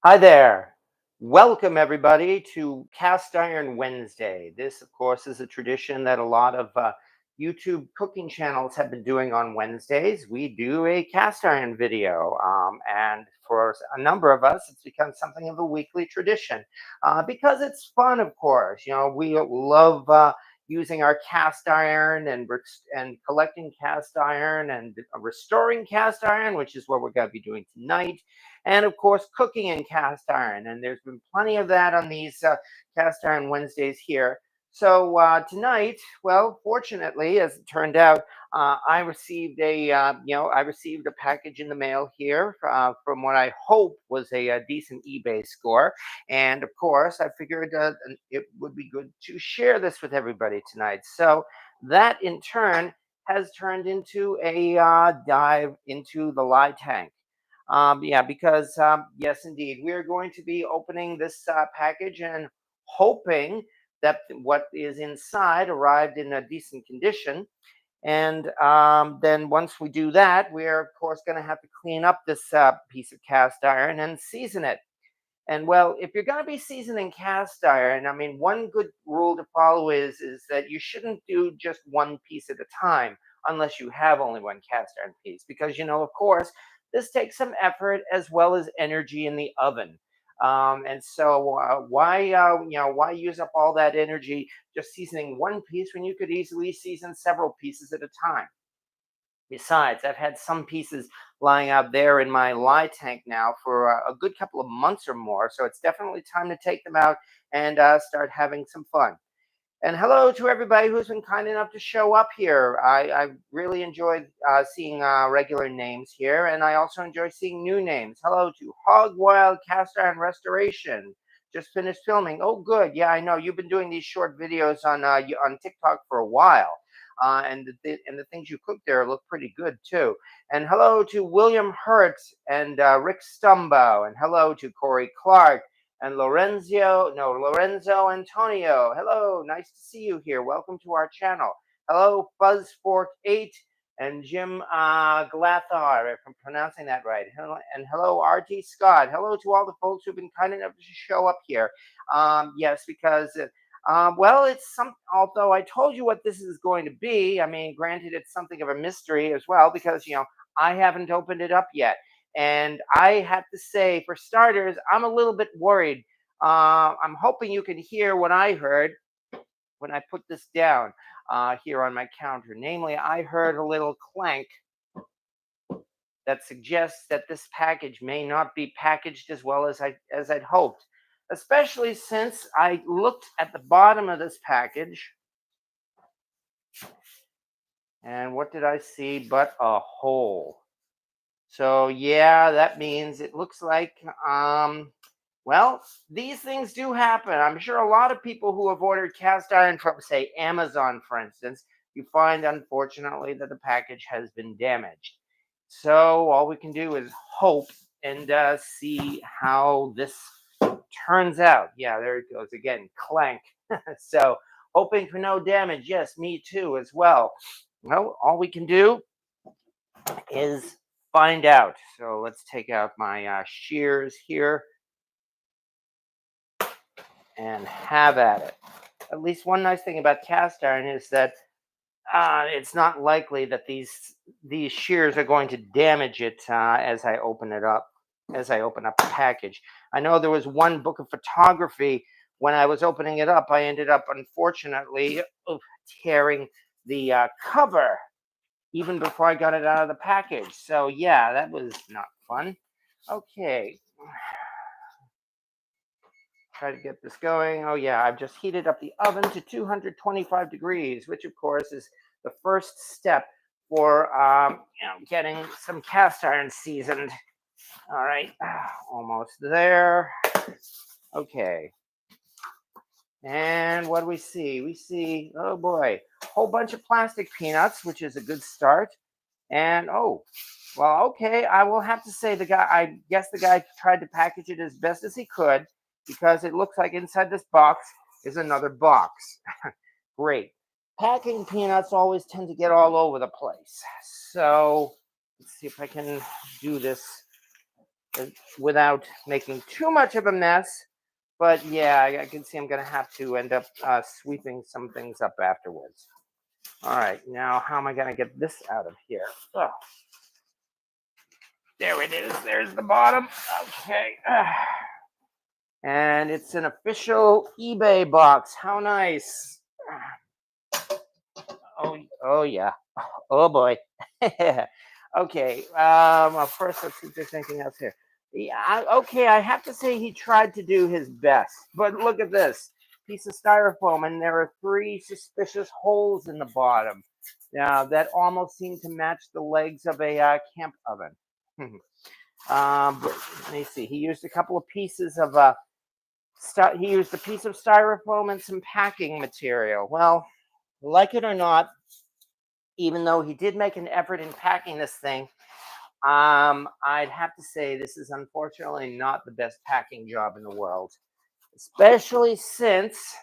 Hi there. Welcome, everybody, to Cast Iron Wednesday. This, of course, is a tradition that a lot of YouTube cooking channels have been doing on Wednesdays. We do a cast iron video, and for a number of us, it's become something of a weekly tradition because it's fun, of course. You know, we love using our cast iron and collecting cast iron and restoring cast iron, which is what we're going to be doing tonight, and of course cooking in cast iron, and there's been plenty of that on these cast iron Wednesdays here. So tonight, well, fortunately, as it turned out, I received I received a package in the mail here from what I hope was a decent eBay score, and of course I figured it would be good to share this with everybody tonight. So that in turn has turned into a dive into the lie tank. Yeah, because yes, indeed, we are going to be opening this package and hoping that what is inside arrived in a decent condition. And then once we do that, we are, of course, going to have to clean up this piece of cast iron and season it. And well, if you're going to be seasoning cast iron, I mean, one good rule to follow is that you shouldn't do just one piece at a time unless you have only one cast iron piece, because of course, this takes some effort as well as energy in the oven. And so, why use up all that energy just seasoning one piece when you could easily season several pieces at a time? Besides, I've had some pieces lying out there in my lye tank now for a good couple of months or more, so it's definitely time to take them out and start having some fun. And hello to everybody who's been kind enough to show up here. I really enjoyed seeing regular names here, and I also enjoy seeing new names. Hello to Hog Wild Cast Iron Restoration. Just finished filming. Oh, good. Yeah, I know you've been doing these short videos on TikTok for a while, and the things you cook there look pretty good too. And hello to William Hurt and Rick Stumbo, and hello to Corey Clark and Lorenzo Antonio. Hello, nice to see you here. Welcome to our channel. Hello, Buzzfork8 and Jim Glathar, if I'm pronouncing that right. Hello, and hello, RT Scott. Hello to all the folks who've been kind enough to show up here. Yes, because well, it's some. Although I told you what this is going to be, I mean, granted, it's something of a mystery as well because I haven't opened it up yet. And I have to say, for starters, I'm a little bit worried. I'm hoping you can hear what I heard when I put this down here on my counter. Namely, I heard a little clank that suggests that this package may not be packaged as well as I'd hoped. Especially since I looked at the bottom of this package, and what did I see but a hole? So yeah, that means it looks like well, these things do happen. I'm sure a lot of people who have ordered cast iron from, say, Amazon, for instance, you find, unfortunately, that the package has been damaged. So all we can do is hope and see how this turns out. Yeah, there it goes again, clank. So hoping for no damage. Yes, me too, as well. Well, all we can do is find out. So let's take out my shears here and have at it. At least one nice thing about cast iron is that it's not likely that these shears are going to damage it as I open it up, as I open up the package. I know there was one book of photography. When I was opening it up, I ended up, unfortunately, tearing the cover even before I got it out of the package. So yeah, that was not fun. Okay, try to get this going. Oh yeah, I've just heated up the oven to 225 degrees, which of course is the first step for getting some cast iron seasoned. All right, almost there. Okay, and what do we see? We see, oh boy, a whole bunch of plastic peanuts, which is a good start. And oh, well, okay, I will have to say I guess the guy tried to package it as best as he could, because it looks like inside this box is another box. Great. Packing peanuts always tend to get all over the place. So let's see if I can do this without making too much of a mess. But yeah, I can see I'm going to have to end up sweeping some things up afterwards. All right, now how am I going to get this out of here? Oh, there it is. There's the bottom. Okay. And it's an official eBay box. How nice. Oh yeah. Oh boy. Okay. Well, first, let's see if there's anything else here. Yeah. Okay. I have to say he tried to do his best, but look at this piece of styrofoam, and there are 3 suspicious holes in the bottom. Now that almost seem to match the legs of a camp oven. Let me see. He used a couple of pieces of he used a piece of styrofoam and some packing material. Well, like it or not, even though he did make an effort in packing this thing, I'd have to say this is unfortunately not the best packing job in the world, especially since,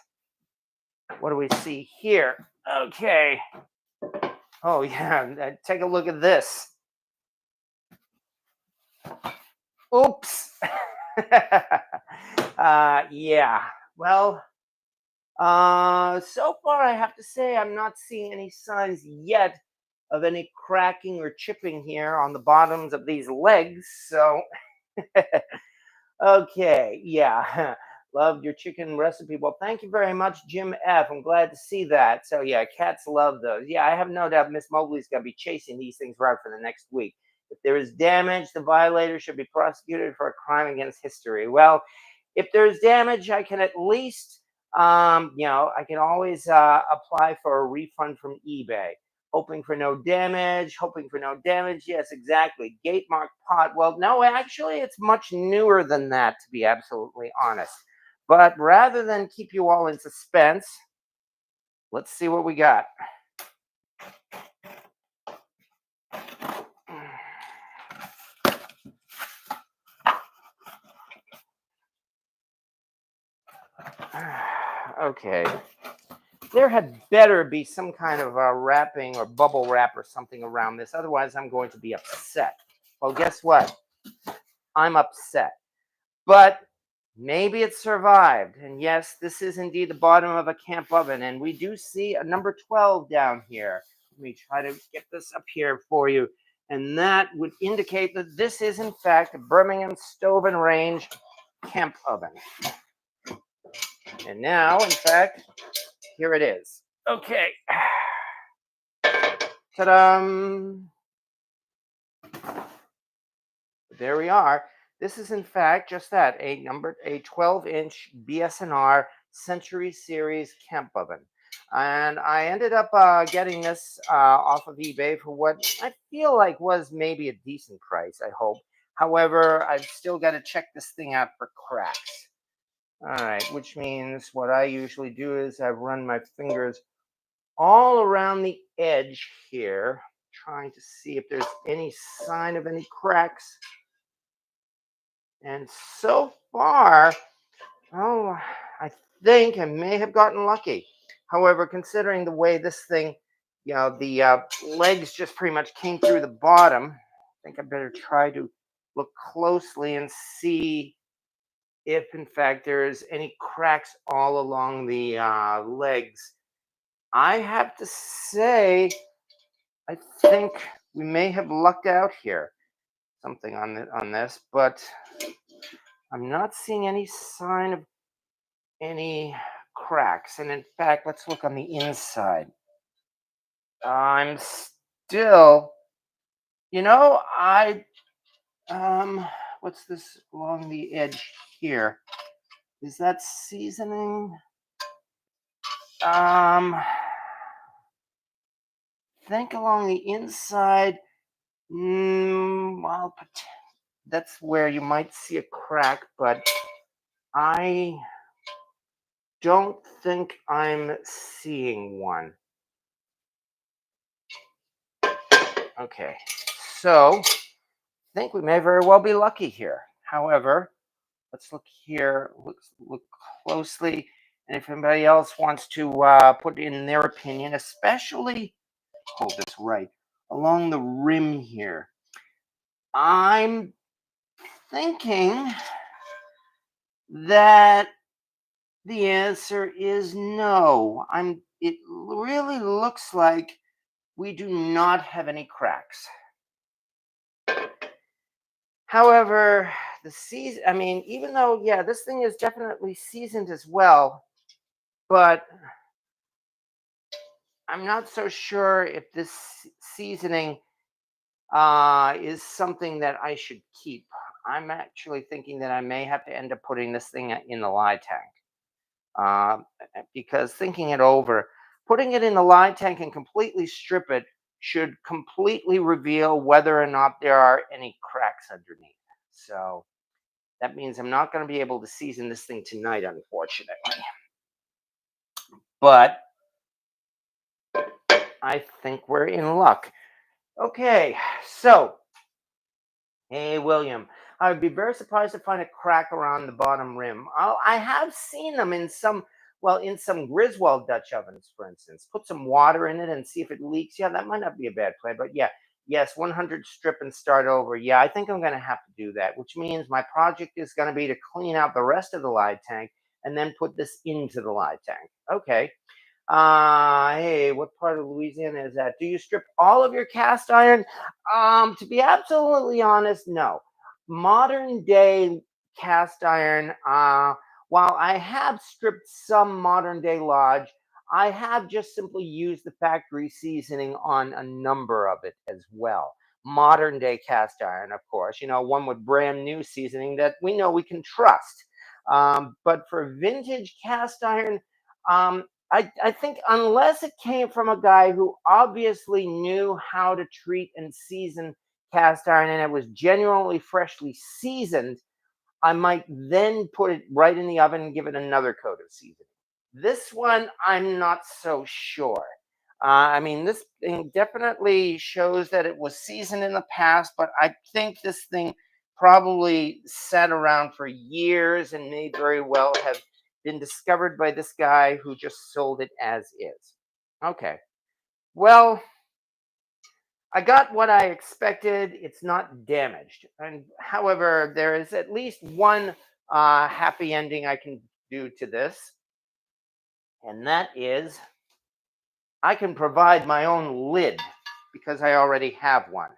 what do we see here? Okay. Oh yeah, take a look at this. Oops. Yeah. Well, so far I have to say I'm not seeing any signs yet of any cracking or chipping here on the bottoms of these legs. So, okay, yeah. Loved your chicken recipe. Well, thank you very much, Jim F. I'm glad to see that. So, yeah, cats love those. Yeah, I have no doubt Miss Mobley's going to be chasing these things around for the next week. If there is damage, the violator should be prosecuted for a crime against history. Well, if there's damage, I can at least, I can always apply for a refund from eBay. Hoping for no damage, hoping for no damage. Yes, exactly. Gate marked pot. Well, no, actually, it's much newer than that, to be absolutely honest. But rather than keep you all in suspense, let's see what we got. Okay. There had better be some kind of wrapping or bubble wrap or something around this. Otherwise, I'm going to be upset. Well, guess what? I'm upset. But maybe it survived. And yes, this is indeed the bottom of a camp oven. And we do see a number 12 down here. Let me try to get this up here for you. And that would indicate that this is, in fact, a Birmingham Stove Range camp oven. And now, in fact, here it is. Okay. Ta-da! There we are. This is in fact just that, a 12-inch BSNR Century Series camp oven. And I ended up getting this off of eBay for what I feel like was maybe a decent price, I hope. However, I've still got to check this thing out for cracks. All right, which means what I usually do is I run my fingers all around the edge here, trying to see if there's any sign of any cracks. And so far, oh, I think I may have gotten lucky. However, considering the way this thing, the legs just pretty much came through the bottom, I think I better try to look closely and see if, in fact, there's any cracks all along the legs. I have to say, I think we may have lucked out here. Something on this, but I'm not seeing any sign of any cracks. And in fact, let's look on the inside. I'm still, what's this along the edge here? Is that seasoning? Think along the inside. Well, that's where you might see a crack, but I don't think I'm seeing one. Okay, so I think we may very well be lucky here. However, let's look here, look closely, and if anybody else wants to put in their opinion, especially, hold this right, along the rim here. I'm thinking that the answer is no. It really looks like we do not have any cracks. However, the season, I mean, even though, yeah, this thing is definitely seasoned as well, but I'm not so sure if this seasoning is something that I should keep. I'm actually thinking that I may have to end up putting this thing in the lye tank. Because thinking it over, putting it in the lye tank and completely strip it should completely reveal whether or not there are any cracks underneath. So that means I'm not going to be able to season this thing tonight, unfortunately. But I think we're in luck. Okay, so hey, William, I would be very surprised to find a crack around the bottom rim. I have seen them in in some Griswold Dutch ovens, for instance. Put some water in it and see if it leaks. Yeah, that might not be a bad plan, but yeah, yes, 100 strip and start over. Yeah, I think I'm going to have to do that, which means my project is going to be to clean out the rest of the lye tank and then put this into the lye tank. Okay. Hey, what part of Louisiana is that? Do you strip all of your cast iron? To be absolutely honest, no. Modern day cast iron, while I have stripped some modern day lodge, I have just simply used the factory seasoning on a number of it as well. Modern day cast iron, of course, one with brand new seasoning that we know we can trust. But for vintage cast iron, I think unless it came from a guy who obviously knew how to treat and season cast iron and it was genuinely freshly seasoned, I might then put it right in the oven and give it another coat of seasoning. This one, I'm not so sure. I mean, this thing definitely shows that it was seasoned in the past, but I think this thing probably sat around for years and may very well have been discovered by this guy who just sold it as is. Okay. Well, I got what I expected. It's not damaged. And however, there is at least one happy ending I can do to this, and that is I can provide my own lid because I already have one.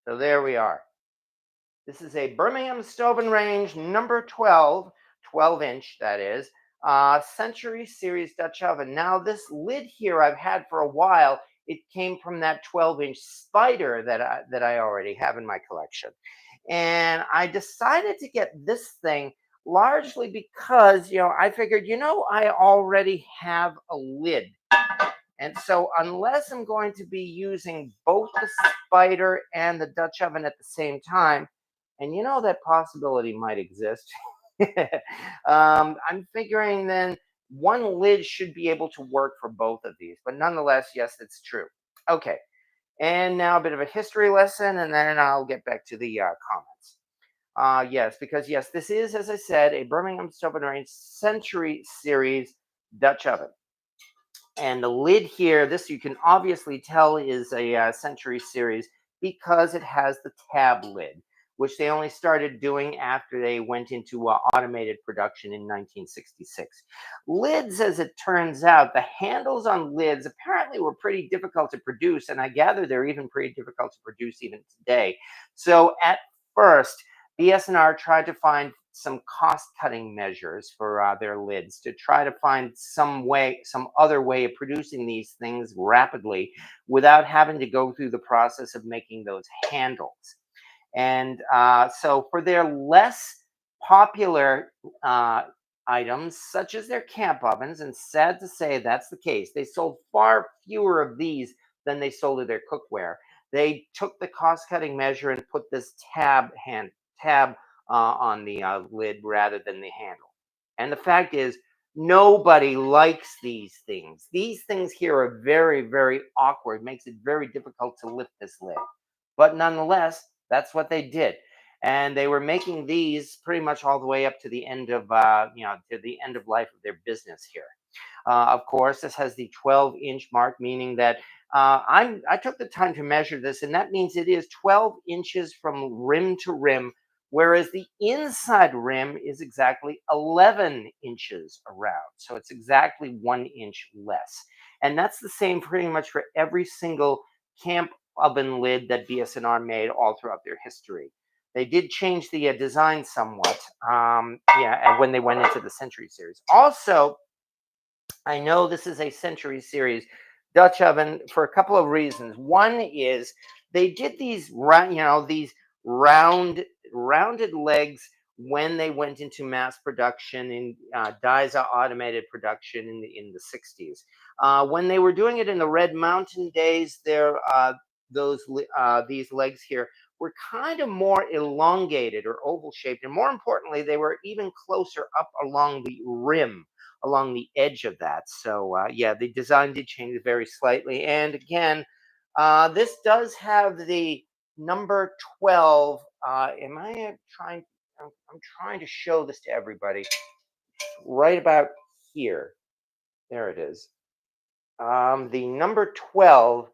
So there we are. This is a Birmingham Stove Range number 12, 12-inch, that is, Century Series Dutch oven. Now, this lid here I've had for a while. It came from that 12-inch spider that I already have in my collection. And I decided to get this thing largely because, I figured, I already have a lid. And so unless I'm going to be using both the spider and the Dutch oven at the same time, and that possibility might exist, I'm figuring then one lid should be able to work for both of these. But nonetheless, yes, it's true. Okay, and now a bit of a history lesson, and then I'll get back to the comments. Yes, because yes, this is, as I said, a Birmingham Stove Range Century Series Dutch oven. And the lid here, this you can obviously tell is a Century Series because it has the tab lid, which they only started doing after they went into automated production in 1966. Lids, as it turns out, the handles on lids apparently were pretty difficult to produce, and I gather they're even pretty difficult to produce even today. So at first, BSNR tried to find some cost-cutting measures for their lids to try to find some other way of producing these things rapidly without having to go through the process of making those handles. And so for their less popular items, such as their camp ovens, and sad to say that's the case, they sold far fewer of these than they sold of their cookware. They took the cost-cutting measure and put this tab on the lid rather than the handle. And the fact is, nobody likes these things. These things here are very, very awkward. It makes it very difficult to lift this lid. But nonetheless, that's what they did. And they were making these pretty much all the way up to the end of, to the end of life of their business here. Of course, this has the 12-inch mark, meaning that I took the time to measure this, and that means it is 12 inches from rim to rim, whereas the inside rim is exactly 11 inches around. So it's exactly 1 inch less. And that's the same pretty much for every single camp oven lid that BSNR made all throughout their history. They did change the design somewhat, yeah, when they went into the Century series. Also, I know this is a Century series Dutch oven for a couple of reasons. One is they did these these round rounded legs when they went into mass production in Dysa automated production in the 60s. When they were doing it in the Red Mountain days, these legs here were kind of more elongated or oval shaped, and more importantly, they were even closer up along the rim, along the edge of that. So yeah, the design did change very slightly. And again, this does have the number 12. Am I trying? I'm trying to show this to everybody right about here. There it is. The number 12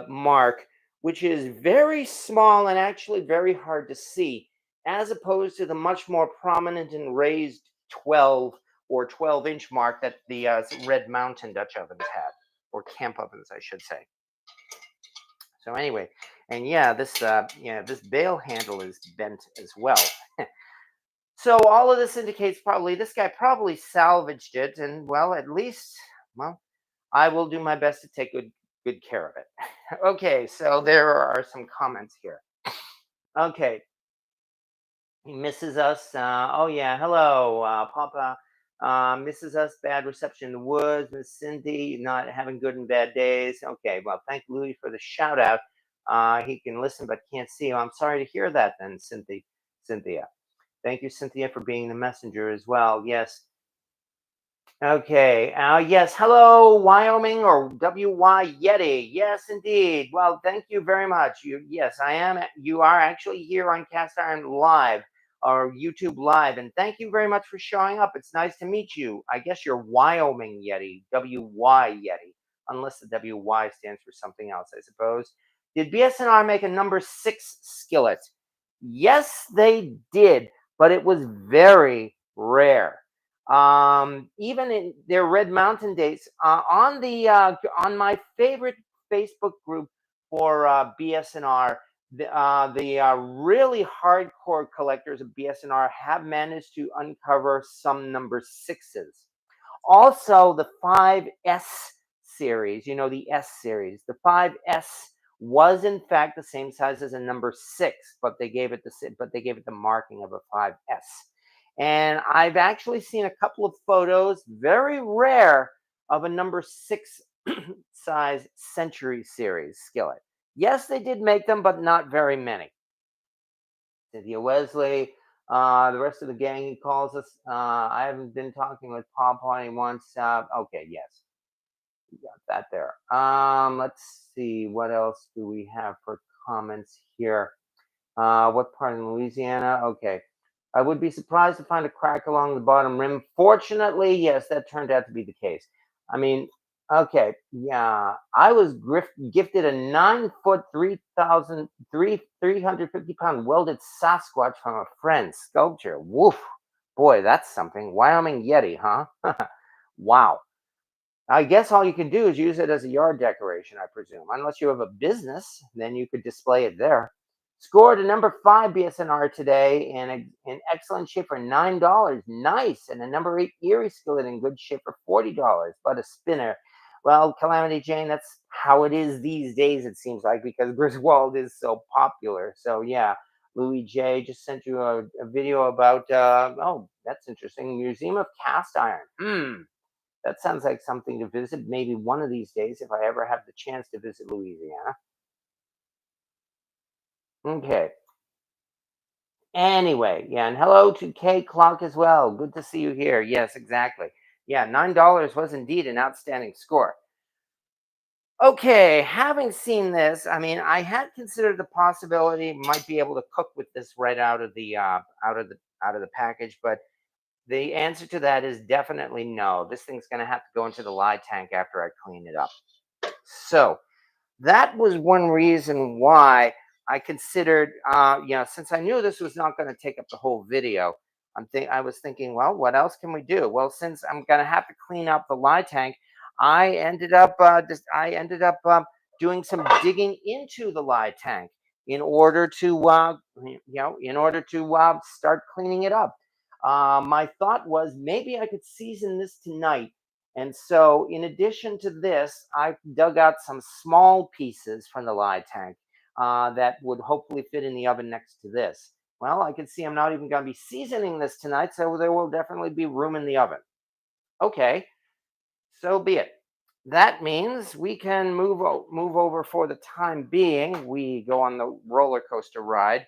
mark, which is very small and actually very hard to see, as opposed to the much more prominent and raised 12 or 12-inch mark that the Red Mountain Dutch ovens had, or camp ovens, I should say. So anyway, and yeah, this bail handle is bent as well. So all of this indicates probably this guy probably salvaged it, and well, at least, well, I will do my best to take good care of it. Okay, so there are some comments here. Okay, he misses us. Oh yeah, hello, Papa. Misses us. Bad reception in the woods. Miss Cindy not having good and bad days. Okay, well, thank Louis for the shout out. He can listen but can't see. I'm sorry to hear that, then, Cynthia. Thank you, Cynthia, for being the messenger as well. Yes. Okay. Yes. Hello, Wyoming or WY Yeti. Yes, indeed. Well, thank you very much. Yes, I am. You are actually here on Cast Iron Live or YouTube Live, and thank you very much for showing up. It's nice to meet you. I guess you're Wyoming Yeti, WY Yeti, unless the WY stands for something else, I suppose. Did BSNR make a number 6 skillet? Yes, they did, but it was very rare. Even in their Red Mountain days, on my favorite Facebook group for BSNR, the really hardcore collectors of BSNR have managed to uncover some number 6s. Also, the 5S series, the S series, the 5S was in fact the same size as a number 6, but they gave it the marking of a 5S. And I've actually seen a couple of photos, very rare, of a number 6 size Century series skillet. Yes, they did make them, but not very many. Cynthia Wesley, the rest of the gang, he calls us. I haven't been talking with Paul Pony once. Okay, yes, we got that there. Let's see, what else do we have for comments here? What part of Louisiana? Okay. I would be surprised to find a crack along the bottom rim. Fortunately, yes, that turned out to be the case. I mean, okay, yeah, I was gifted a 9 foot, 350 pound welded Sasquatch from a friend. Sculpture. Woof. Boy, that's something. Wyoming Yeti, huh? Wow. I guess all you can do is use it as a yard decoration, I presume. Unless you have a business, then you could display it there. Scored a number 5 BSNR today in excellent shape for $9. Nice. And a number 8 Erie skillet in good shape for $40. But a spinner. Well, Calamity Jane, that's how it is these days, it seems like, because Griswold is so popular. So, yeah, Louis J just sent you a video about, oh, that's interesting, Museum of Cast Iron. That sounds like something to visit maybe one of these days if I ever have the chance to visit Louisiana. Okay. Anyway, yeah, and hello to K Clock as well. Good to see you here. Yes, exactly. Yeah, $9 was indeed an outstanding score. Okay, having seen this, I mean, I had considered the possibility might be able to cook with this right out of the package, but the answer to that is definitely no. This thing's going to have to go into the lye tank after I clean it up. So that was one reason why I considered, since I knew this was not going to take up the whole video, I was thinking, well, what else can we do? Well, since I'm going to have to clean out the lye tank, I ended up doing some digging into the lye tank in order to, start cleaning it up. My thought was maybe I could season this tonight, and so, in addition to this, I dug out some small pieces from the lye tank that would hopefully fit in the oven next to this. Well, I can see I'm not even going to be seasoning this tonight, so there will definitely be room in the oven. Okay, so be it. That means we can move over for the time being. We go on the roller coaster ride,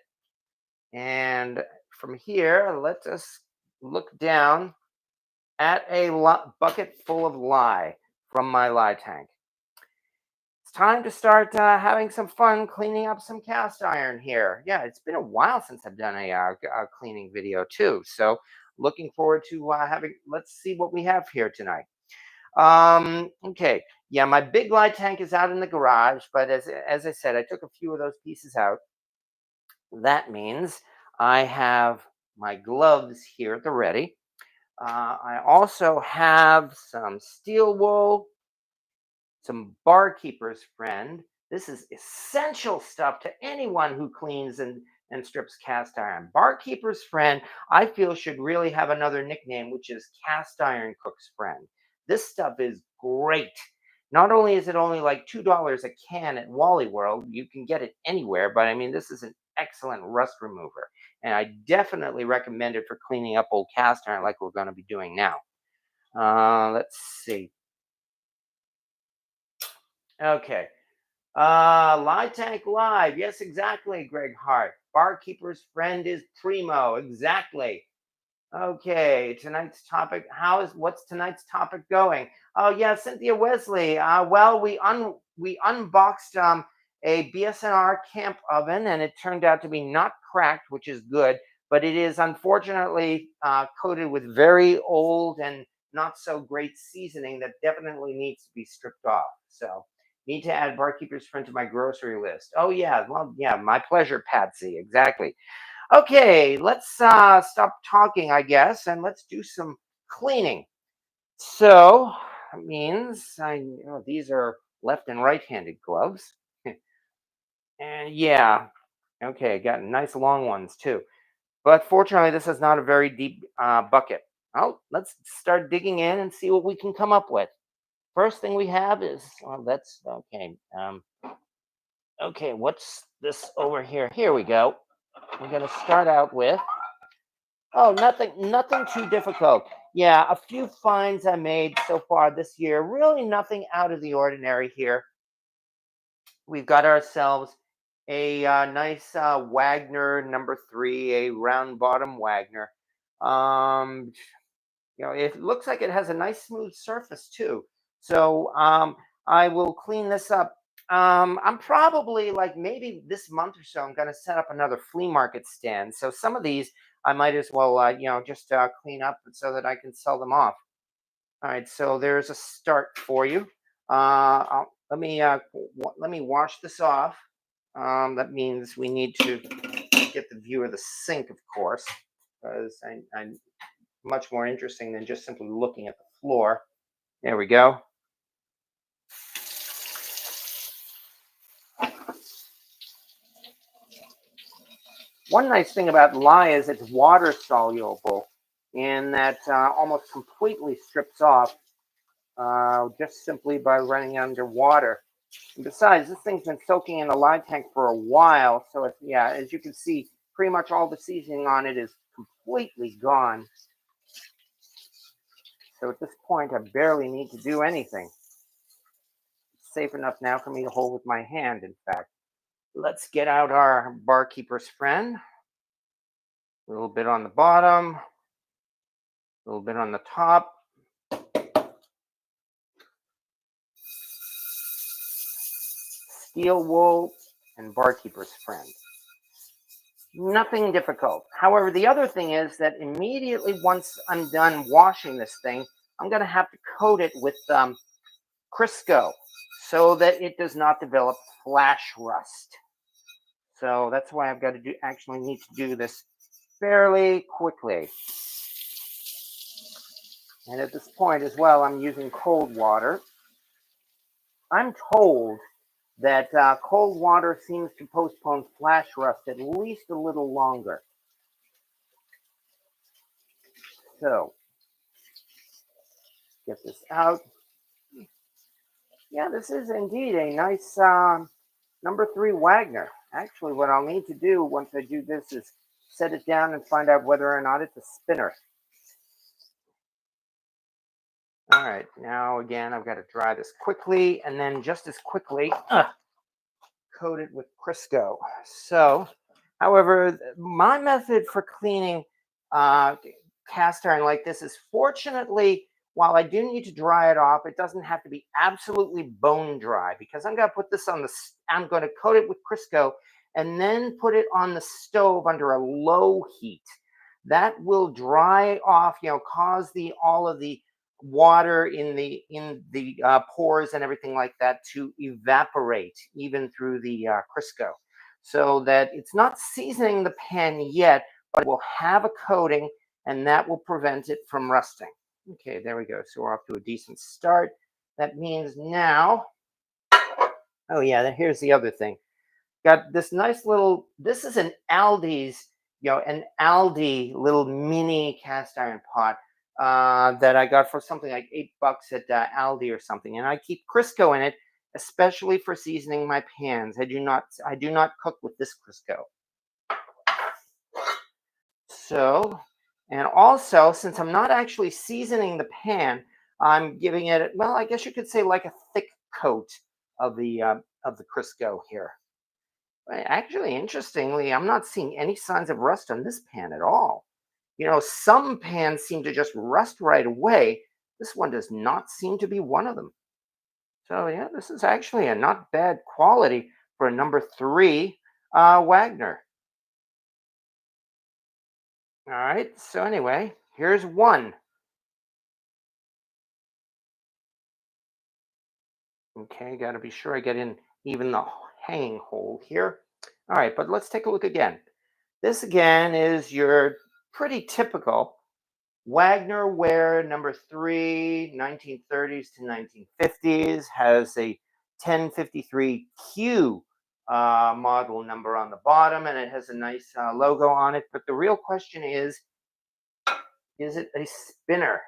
and from here, let us look down at a bucket full of lye from my lye tank. It's time to start having some fun cleaning up some cast iron here. Yeah, it's been a while since I've done a cleaning video too. So looking forward to let's see what we have here tonight. Okay, yeah, my big lye tank is out in the garage, but as I said, I took a few of those pieces out. That means I have my gloves here at the ready. I also have some steel wool, some barkeeper's friend. This is essential stuff to anyone who cleans and strips cast iron. Barkeeper's friend, I feel, should really have another nickname, which is cast iron cook's friend. This stuff is great. Not only is it only like $2 a can at Wally World, you can get it anywhere, but I mean, this is an excellent rust remover. And I definitely recommend it for cleaning up old cast iron like we're going to be doing now. Let's see. Okay. Lye Tank Live. Yes, exactly, Greg Hart. Barkeeper's friend is primo. Exactly. Okay, tonight's topic. What's tonight's topic going? Oh yeah, Cynthia Wesley. Well, we unboxed a BSNR camp oven, and it turned out to be not cracked, which is good, but it is unfortunately coated with very old and not so great seasoning that definitely needs to be stripped off. So need to add barkeeper's friend to my grocery list. Oh yeah, well yeah, my pleasure, Patsy. Exactly. Okay, let's stop talking, I guess, and let's do some cleaning. So that means these are left and right-handed gloves, and yeah, okay, got nice long ones too. But fortunately, this is not a very deep bucket. Oh, let's start digging in and see what we can come up with. First thing we have is that's okay. Okay, what's this over here? Here we go. We're gonna start out with. Oh, nothing too difficult. Yeah, a few finds I made so far this year. Really nothing out of the ordinary here. We've got ourselves a nice Wagner #3, a round bottom Wagner. Um, it looks like it has a nice smooth surface too. So I will clean this up. I'm probably like maybe this month or so, I'm going to set up another flea market stand. So some of these I might as well, just clean up so that I can sell them off. All right, so there's a start for you. Let me wash this off. That means we need to get the view of the sink, of course, because I'm much more interesting than just simply looking at the floor. There we go. One nice thing about lye is it's water soluble, and that almost completely strips off just simply by running underwater. And besides, this thing's been soaking in the lye tank for a while, so as you can see, pretty much all the seasoning on it is completely gone. So at this point, I barely need to do anything. It's safe enough now for me to hold with my hand, in fact. Let's get out our barkeeper's friend. A little bit on the bottom, a little bit on the top. Steel wool and barkeeper's friend. Nothing difficult. However, the other thing is that immediately once I'm done washing this thing, I'm going to have to coat it with Crisco. so that it does not develop flash rust. So that's why I've got to actually need to do this fairly quickly. And at this point as well, I'm using cold water. I'm told that cold water seems to postpone flash rust at least a little longer. So, get this out. Yeah, this is indeed a nice number 3 Wagner. Actually, what I'll need to do once I do this is set it down and find out whether or not it's a spinner. All right, now again, I've got to dry this quickly and then just as quickly coat it with Crisco. So, however, my method for cleaning cast iron like this is fortunately, while I do need to dry it off, it doesn't have to be absolutely bone dry because I'm going to put this on I'm going to coat it with Crisco and then put it on the stove under a low heat. That will dry off, cause all of the water in the pores and everything like that to evaporate even through the Crisco, so that it's not seasoning the pan yet, but it will have a coating and that will prevent it from rusting. Okay, there we go. So we're off to a decent start. That means now, oh yeah, here's the other thing. Got this nice little, this is an Aldi's, an Aldi little mini cast iron pot that I got for something like $8 at Aldi or something. And I keep Crisco in it, especially for seasoning my pans. I do not cook with this Crisco. So, and also, since I'm not actually seasoning the pan, I'm giving it, well, I guess you could say like a thick coat of the Crisco here. Actually, interestingly, I'm not seeing any signs of rust on this pan at all. Some pans seem to just rust right away. This one does not seem to be one of them. So yeah, this is actually a not bad quality for a number 3 Wagner. All right, so anyway, here's one. Okay, got to be sure I get in even the hanging hole here. All right, but let's take a look again. This again is your pretty typical Wagner ware number 3, 1930s to 1950s, has a 1053Q model number on the bottom, and it has a nice logo on it. But the real question is it a spinner?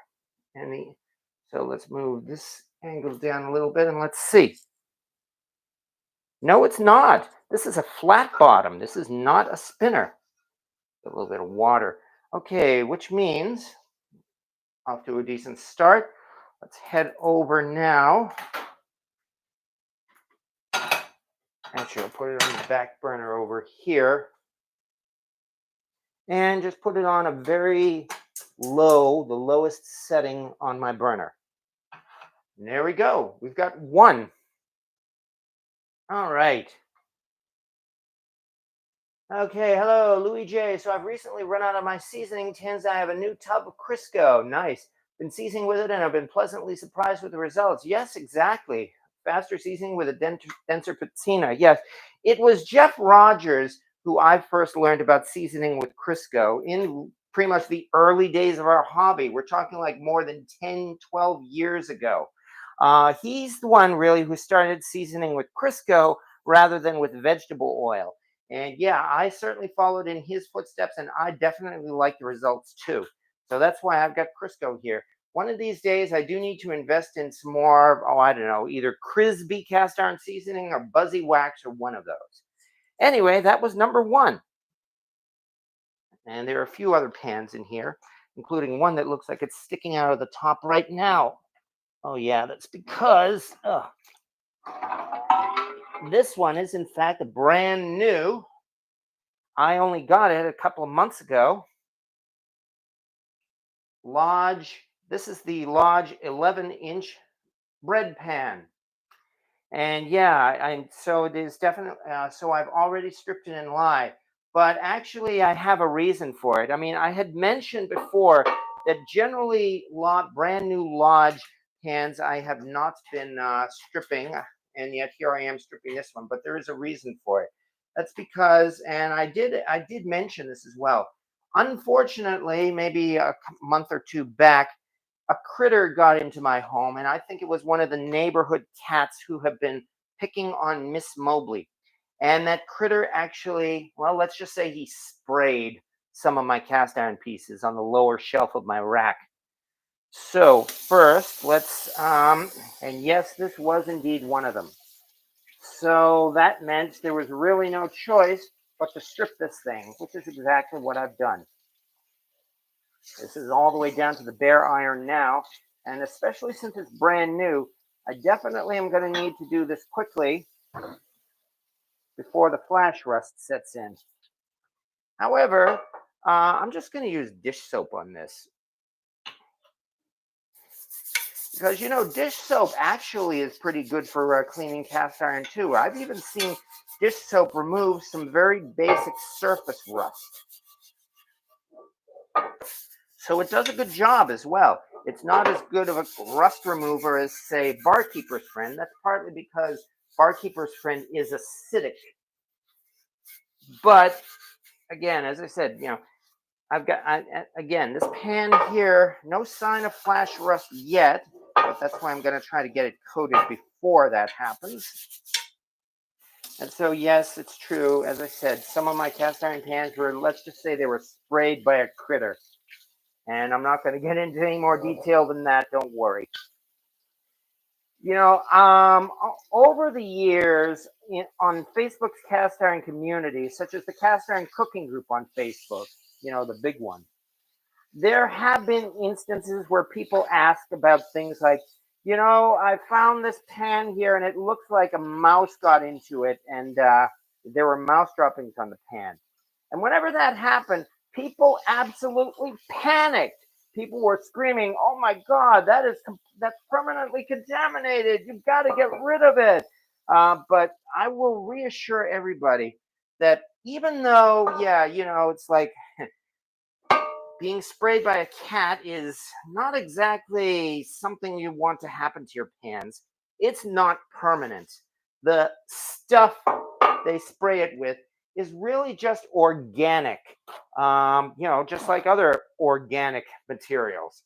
So let's move this angle down a little bit and let's see. No, it's not. This is a flat bottom. This is not a spinner. A little bit of water. Okay, which means off to a decent start. Let's head over now. Actually, I'll put it on the back burner over here. And just put it on a very low, the lowest setting on my burner. And there we go. We've got one. All right. Okay, hello, Louis J. So I've recently run out of my seasoning tins. I have a new tub of Crisco. Nice. Been seasoning with it and I've been pleasantly surprised with the results. Yes, exactly. Faster seasoning with a denser patina. Yes, it was Jeff Rogers who I first learned about seasoning with Crisco in pretty much the early days of our hobby. We're talking like more than 10, 12 years ago. He's the one really who started seasoning with Crisco rather than with vegetable oil. And yeah, I certainly followed in his footsteps and I definitely like the results too. So that's why I've got Crisco here. One of these days, I do need to invest in some more, I don't know, either Crisby cast iron seasoning or Buzzy Wax or one of those. Anyway, that was number 1. And there are a few other pans in here, including one that looks like it's sticking out of the top right now. Oh yeah, that's because this one is in fact a brand new. I only got it a couple of months ago. Lodge. This is the Lodge 11-inch bread pan. And yeah, so it is definitely, so I've already stripped it in lye. But actually, I have a reason for it. I mean, I had mentioned before that generally brand new Lodge pans I have not been stripping. and yet here I am stripping this one, but there is a reason for it. That's because, and I did mention this as well. Unfortunately, maybe a month or two back, a critter got into my home, and I think it was one of the neighborhood cats who have been picking on Miss Mobley. And that critter actually, well, let's just say he sprayed some of my cast iron pieces on the lower shelf of my rack. So first, and yes, this was indeed one of them. So that meant there was really no choice but to strip this thing, which is exactly what I've done. This is all the way down to the bare iron now, and especially since it's brand new, I definitely am going to need to do this quickly before the flash rust sets in. However, I'm just going to use dish soap on this. Because, dish soap actually is pretty good for cleaning cast iron too. I've even seen dish soap remove some very basic surface rust. So it does a good job as well. It's not as good of a rust remover as, say, Barkeeper's Friend. That's partly because Barkeeper's Friend is acidic. But, again, as I said, I've got, again, this pan here, no sign of flash rust yet, but that's why I'm going to try to get it coated before that happens. And so, yes, it's true. As I said, some of my cast iron pans were, let's just say they were sprayed by a critter. And I'm not going to get into any more detail than that. Don't worry. Over the years on Facebook's cast iron community, such as the cast iron cooking group on Facebook, the big one, there have been instances where people ask about things like, I found this pan here and it looks like a mouse got into it and there were mouse droppings on the pan. And whenever that happened, people absolutely panicked. People were screaming, "Oh my God, that's permanently contaminated. You've got to get rid of it." But I will reassure everybody that even though, it's like being sprayed by a cat is not exactly something you want to happen to your pans. It's not permanent. The stuff they spray it with is really just organic, just like other organic materials.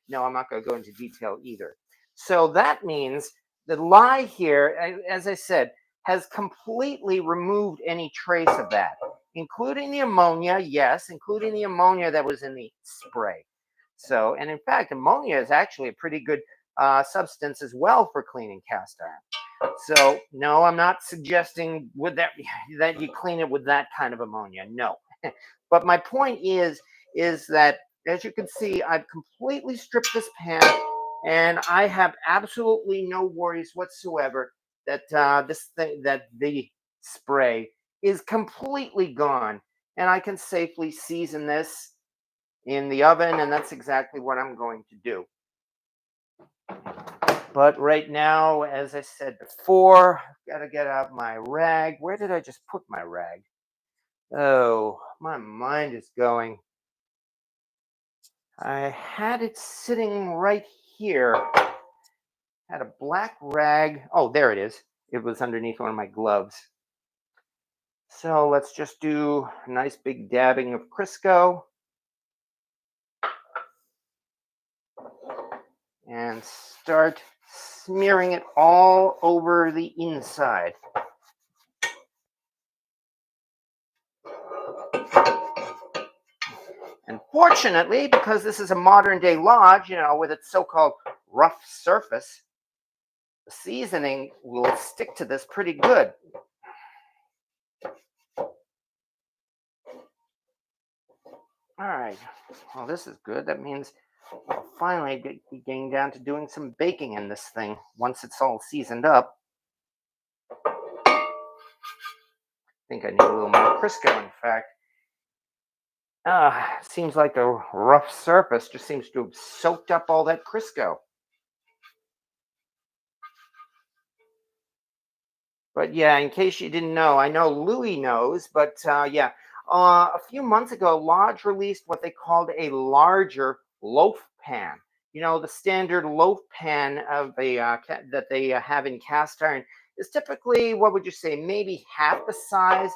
No, I'm not going to go into detail either. So that means the lye here, as I said, has completely removed any trace of that, including the ammonia, yes, including the ammonia that was in the spray. So, and in fact, ammonia is actually a pretty good substance as well for cleaning cast iron. So, no, I'm not suggesting that you clean it with that kind of ammonia. No. But my point is that, as you can see, I've completely stripped this pan, and I have absolutely no worries whatsoever that the spray is completely gone, and I can safely season this in the oven, and that's exactly what I'm going to do. But right now, as I said before, I've got to get out my rag. Where did I just put my rag? Oh, my mind is going. I had it sitting right here. Had a black rag. Oh, there it is. It was underneath one of my gloves. So let's just do a nice big dabbing of Crisco. And start smearing it all over the inside. And fortunately, because this is a modern day lodge, with its so-called rough surface, the seasoning will stick to this pretty good. All right, well, this is good. That means I'll finally be getting down to doing some baking in this thing once it's all seasoned up. I think I need a little more Crisco, in fact. Seems like the rough surface just seems to have soaked up all that Crisco. But yeah, in case you didn't know, I know Louis knows, but a few months ago, Lodge released what they called a larger loaf pan. the standard loaf pan of that they have in cast iron is typically, what would you say, maybe half the size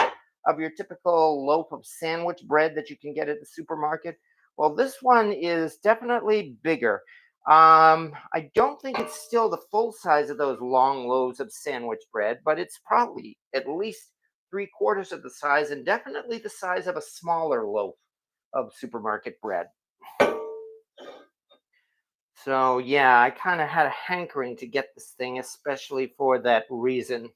of your typical loaf of sandwich bread that you can get at the supermarket. Well, this one is definitely bigger. I don't think it's still the full size of those long loaves of sandwich bread, but it's probably at least three-quarters of the size and definitely the size of a smaller loaf of supermarket bread. So yeah, I kind of had a hankering to get this thing, especially for that reason.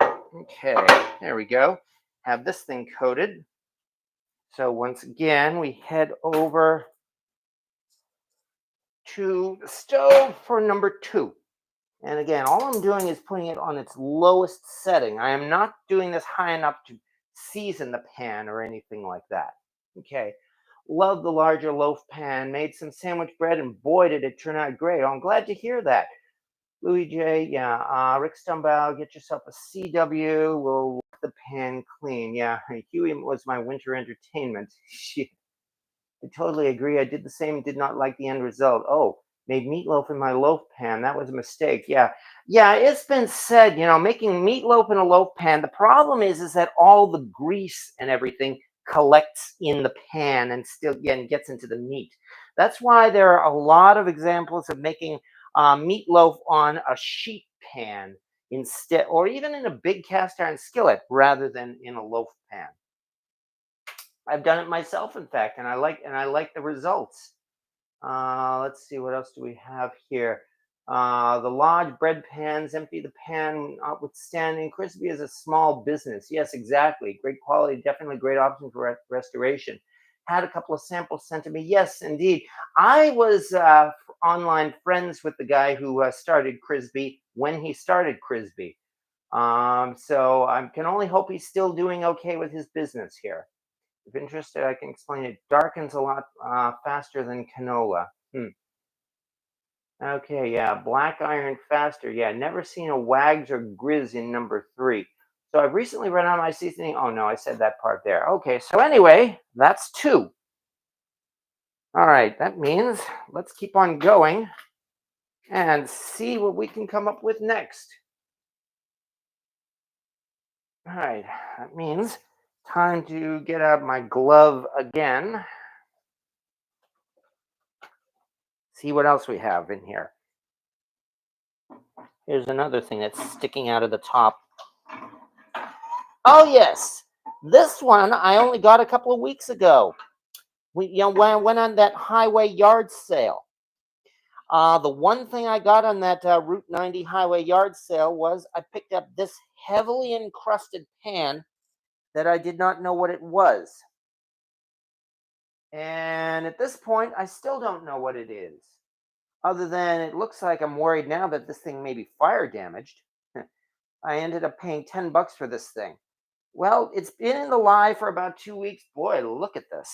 Okay, there we go. Have this thing coated. So once again, we head over to the stove for number 2. And again, all I'm doing is putting it on its lowest setting. I am not doing this high enough to season the pan or anything like that. Okay. Love the larger loaf pan. Made some sandwich bread, and boy, did it turn out great. Oh, I'm glad to hear that. Louis J, yeah. Rick Stumbow, get yourself a CW. We'll wipe the pan clean. Yeah, Huey was my winter entertainment. Shit. I totally agree. I did the same. Did not like the end result. Oh, made meatloaf in my loaf pan. That was a mistake. Yeah, yeah. It's been said, making meatloaf in a loaf pan. The problem is that all the grease and everything collects in the pan and still again gets into the meat. That's why there are a lot of examples of making meatloaf on a sheet pan instead, or even in a big cast iron skillet rather than in a loaf pan. I've done it myself, in fact, and I like the results. Let's see, what else do we have here? The large bread pans, empty the pan notwithstanding. Crispy is a small business. Yes, exactly. Great quality, definitely great option for restoration. Had a couple of samples sent to me. Yes, indeed. I was online friends with the guy who started Crisby when he started Crisby. So I can only hope he's still doing okay with his business here. If interested, I can explain it. Darkens a lot faster than canola. Okay, yeah, black iron faster. Yeah, never seen a Wags or Grizz in number 3. So I've recently run out of my seasoning. Oh no, I said that part there. Okay, so anyway, that's 2. All right, that means let's keep on going and see what we can come up with next. All right, that means time to get out my glove again. See what else we have in here. Here's another thing that's sticking out of the top. Oh yes, this one I only got a couple of weeks ago. When I went on that highway yard sale. The one thing I got on that Route 90 highway yard sale was I picked up this heavily encrusted pan that I did not know what it was. And at this point, I still don't know what it is. Other than it looks like I'm worried now that this thing may be fire damaged. I ended up paying $10 for this thing. Well, it's been in the lye for about 2 weeks. Boy, look at this.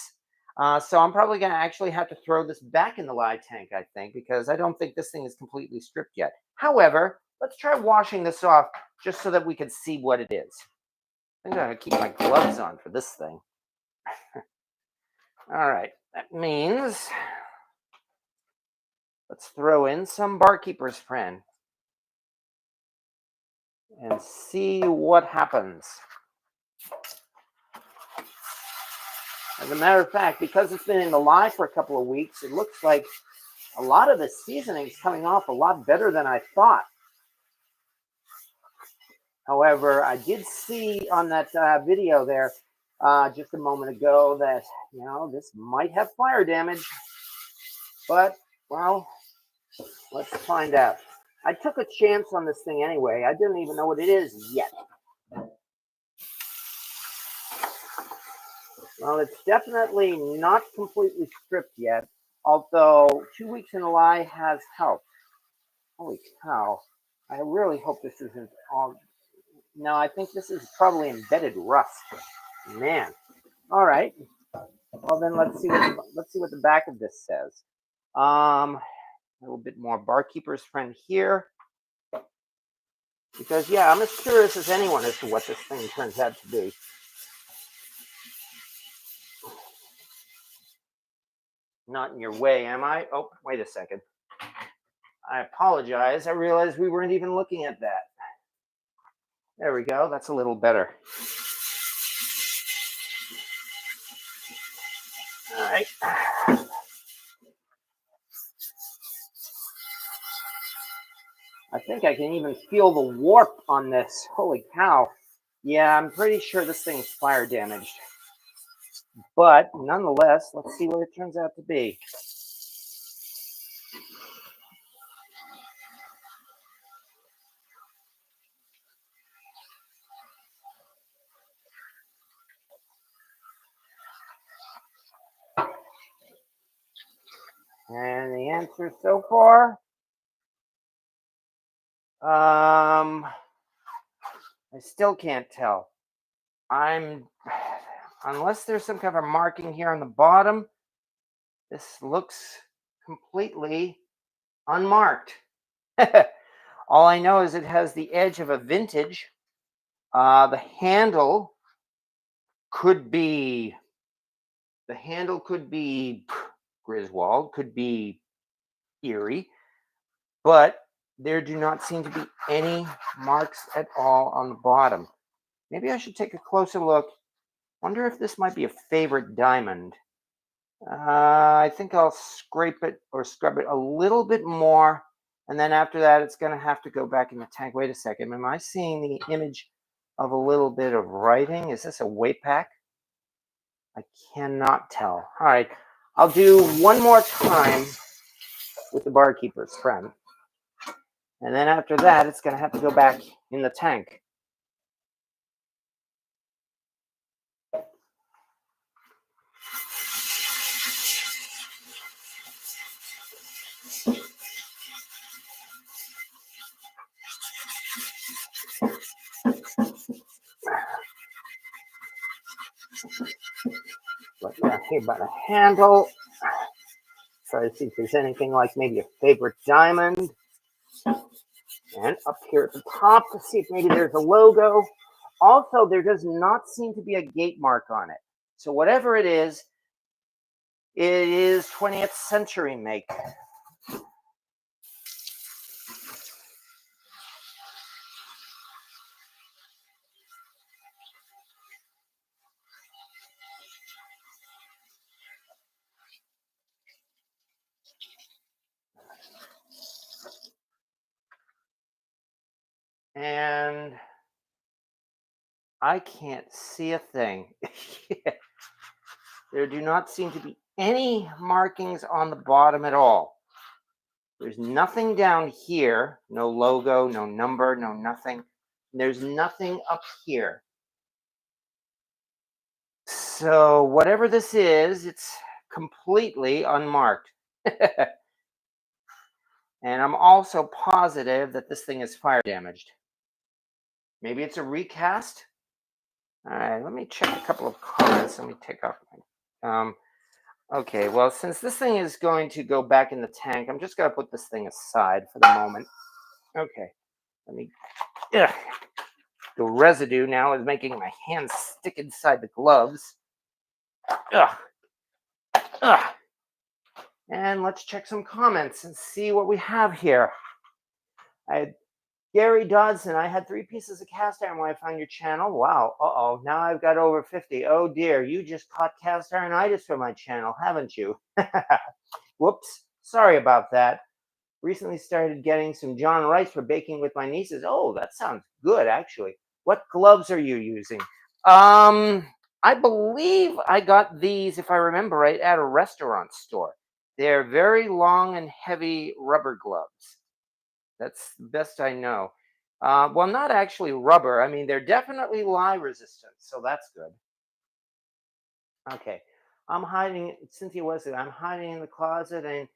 So I'm probably going to actually have to throw this back in the lye tank, I think, because I don't think this thing is completely stripped yet. However, let's try washing this off just so that we can see what it is. I'm going to keep my gloves on for this thing. All right, that means let's throw in some barkeeper's friend and see what happens. As a matter of fact, because it's been in the lye for a couple of weeks, it looks like a lot of the seasoning is coming off a lot better than I thought. However, I did see on that video there just a moment ago that, this might have fire damage. But, well, let's find out. I took a chance on this thing anyway. I didn't even know what it is yet. Well, it's definitely not completely stripped yet, although 2 weeks in the lye has helped. Holy cow. I really hope this isn't all... No, I think this is probably embedded rust. Man. All right. Well, then let's see what the back of this says. A little bit more barkeeper's friend here. Because, yeah, I'm as curious as anyone as to what this thing turns out to be. Not in your way, am I? Oh, wait a second. I apologize. I realized we weren't even looking at that. There we go. That's a little better. All right. I think I can even feel the warp on this. Holy cow. Yeah, I'm pretty sure this thing's fire damaged. But nonetheless, let's see what it turns out to be. And the answer so far, I still can't tell. Unless there's some kind of marking here on the bottom, this looks completely unmarked. All I know is it has the edge of a vintage. The handle could be Griswold, could be Erie, but there do not seem to be any marks at all on the bottom. Maybe I should take a closer look. Wonder if this might be a favorite diamond. I think I'll scrape it or scrub it a little bit more. And then after that, it's going to have to go back in the tank. Wait a second. Am I seeing the image of a little bit of writing? Is this a weight pack? I cannot tell. All right. I'll do one more time with the barkeeper's friend. And then after that, it's going to have to go back in the tank. Look down here by the handle. Try to see if there's anything like maybe a favorite diamond. And up here at the top to see if maybe there's a logo. Also, there does not seem to be a gate mark on it. So whatever it is 20th century make. And I can't see a thing. There do not seem to be any markings on the bottom at all. There's nothing down here, no logo, no number, no nothing. There's nothing up here. So whatever this is, it's completely unmarked. And I'm also positive that this thing is fire damaged. Maybe it's a recast. All right, let me check a couple of comments. Let me take off my okay, well, since this thing is going to go back in the tank, I'm just going to put this thing aside for the moment. Okay, let me. Ugh. The residue now is making my hands stick inside the gloves. Ugh. Ugh. And let's check some comments and see what we have here. Gary Dodson, I had 3 pieces of cast iron when I found your channel. Wow. Uh-oh. Now I've got over 50. Oh, dear. You just caught cast ironitis for my channel, haven't you? Whoops. Sorry about that. Recently started getting some John Rice for baking with my nieces. Oh, that sounds good, actually. What gloves are you using? I believe I got these, if I remember right, at a restaurant store. They're very long and heavy rubber gloves. That's the best I know. Well, not actually rubber. I mean, they're definitely lye resistant, so that's good. Okay. I'm hiding, Cynthia Wesley, I'm hiding in the closet and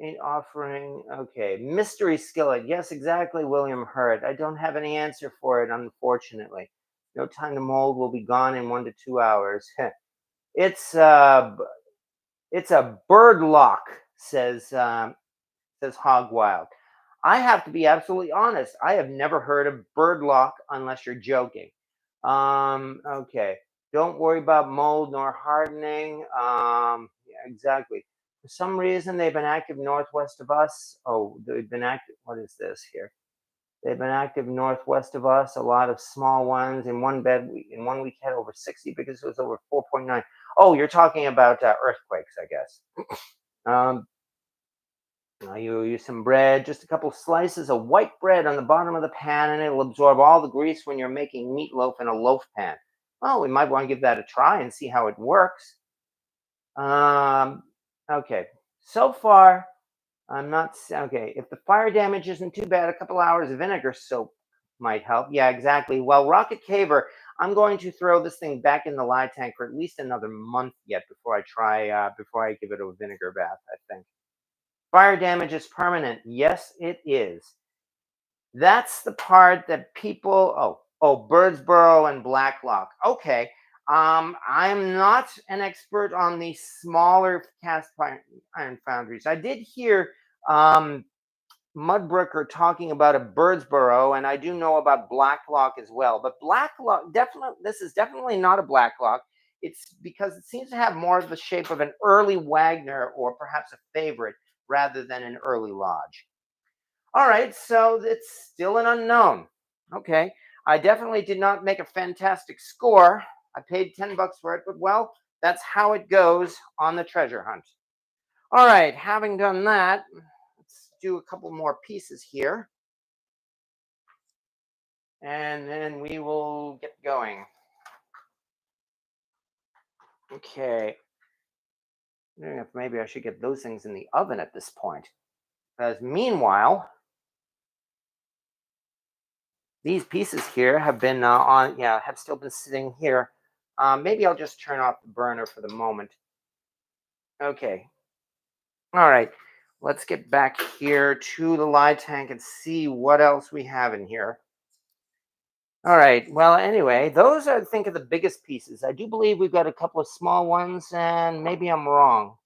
ain't offering. Okay. Mystery skillet. Yes, exactly, William Hurt. I don't have any answer for it, unfortunately. No time to mold will be gone in 1 to 2 hours. It's a bird lock, says Hogwild. I have to be absolutely honest. I have never heard of bird lock unless you're joking. Okay. Don't worry about mold nor hardening. Yeah, exactly. For some reason, they've been active northwest of us. Oh, they've been active. What is this here? They've been active northwest of us. A lot of small ones. In one in 1 week had over 60 because it was over 4.9. Oh, you're talking about earthquakes, I guess. Now you use some bread, just a couple slices of white bread on the bottom of the pan, and it'll absorb all the grease when you're making meatloaf in a loaf pan. Well, we might want to give that a try and see how it works. Okay. So far, I'm not okay. If the fire damage isn't too bad, a couple hours of vinegar soap might help. Yeah, exactly. Well, Rocket Caver, I'm going to throw this thing back in the lye tank for at least another month yet before before I give it a vinegar bath, I think. Fire damage is permanent. Yes, it is. That's the part that people, Birdsboro and Blacklock. Okay. I'm not an expert on the smaller cast iron foundries. I did hear Mudbrooker talking about a Birdsboro, and I do know about Blacklock as well. But Blacklock, this is definitely not a Blacklock. It's because it seems to have more of the shape of an early Wagner or perhaps a favorite rather than an early Lodge. All right, so it's still an unknown. Okay, I definitely did not make a fantastic score. I paid $10 for it, but well, that's how it goes on the treasure hunt. All right, having done that, let's do a couple more pieces here. And then we will get going. Okay. Maybe I should get those things in the oven at this point. Because meanwhile, these pieces here have been have still been sitting here. Maybe I'll just turn off the burner for the moment. Okay. All right. Let's get back here to the lye tank and see what else we have in here. All right. Well, anyway, those are, I think, are the biggest pieces. I do believe we've got a couple of small ones, and maybe I'm wrong.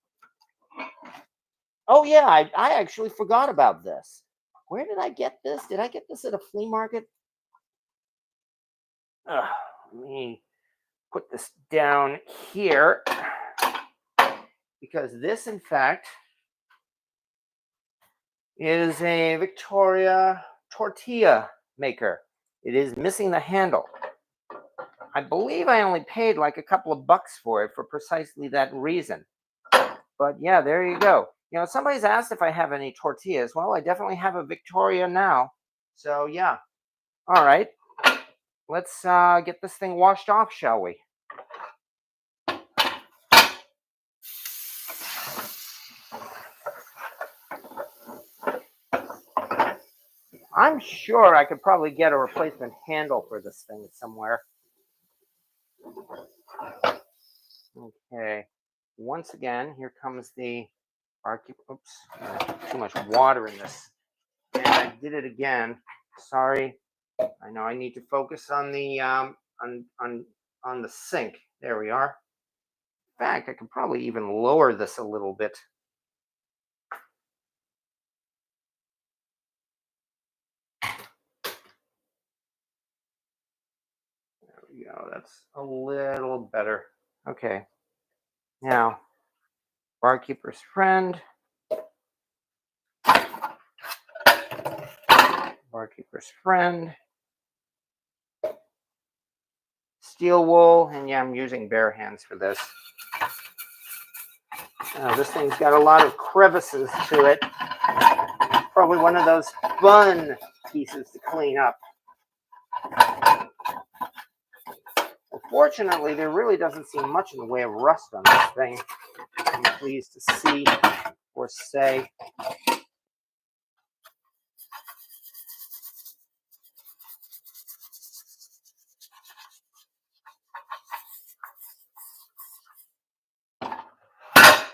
Oh, yeah. I actually forgot about this. Where did I get this? Did I get this at a flea market? Let me put this down here because this, in fact, is a Victoria tortilla maker. It is missing the handle. I believe I only paid like a couple of bucks for it for precisely that reason. But yeah, there you go. You know, somebody's asked if I have any tortillas. Well, I definitely have a Victoria now. So yeah. All right. Let's get this thing washed off, shall we? I'm sure I could probably get a replacement handle for this thing somewhere. Okay. Once again, here comes the oops, too much water in this. And I did it again. Sorry. I know I need to focus on the on the sink. There we are. In fact, I could probably even lower this a little bit. There we go. That's a little better. Okay. Now, barkeeper's friend. Barkeeper's friend. Steel wool, and yeah, I'm using bare hands for this. This thing's got a lot of crevices to it. Probably one of those fun pieces to clean up. Fortunately, there really doesn't seem much in the way of rust on this thing. I'm pleased to see or say.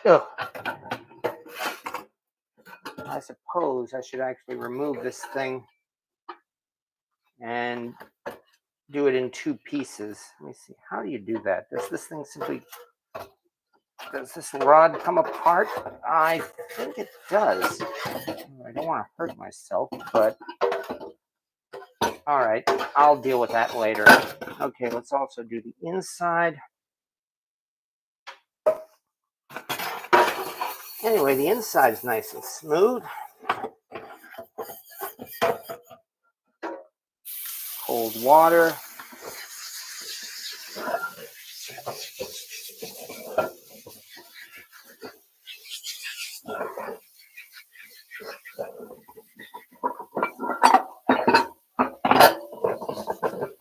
Ugh. I suppose I should actually remove this thing and do it in two pieces. Let me see. How do you do that? Does this thing does this rod come apart? I think it does. I don't want to hurt myself, but all right, I'll deal with that later. Okay, let's also do the inside. Anyway, the inside's nice and smooth. Cold water.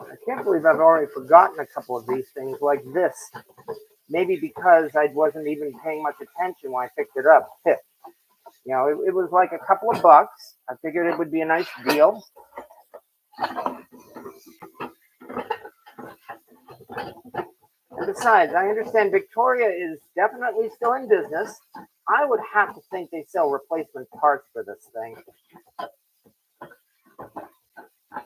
I can't believe I've already forgotten a couple of these things like this. Maybe because I wasn't even paying much attention when I picked it up. You know, it was like a couple of bucks. I figured it would be a nice deal. And besides, I understand Victoria is definitely still in business. I would have to think they sell replacement parts for this thing.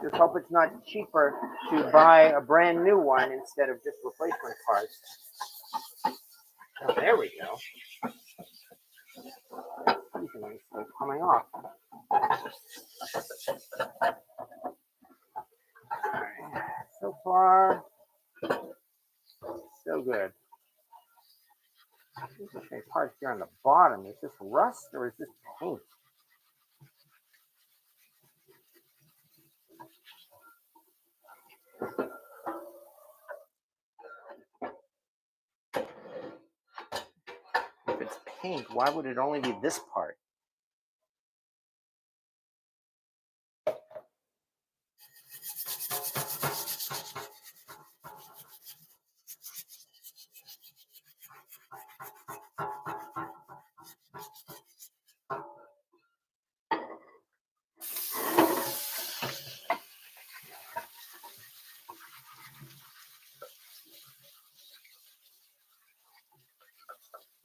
Just hope it's not cheaper to buy a brand new one instead of just replacement parts. Oh, there we go. These things are coming off. Right. So far, so good. There's a part here on the bottom. Is this rust or is this paint? If it's paint, why would it only be this part?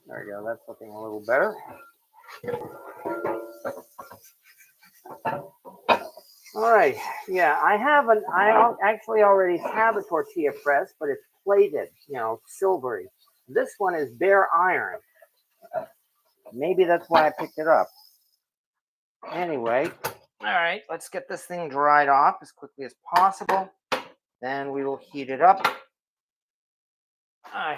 There we go. That's looking a little better. All right. Yeah, I actually already have a tortilla press, but it's plated, you know, silvery. This one is bare iron. Maybe that's why I picked it up. Anyway, all right, let's get this thing dried off as quickly as possible. Then we will heat it up. I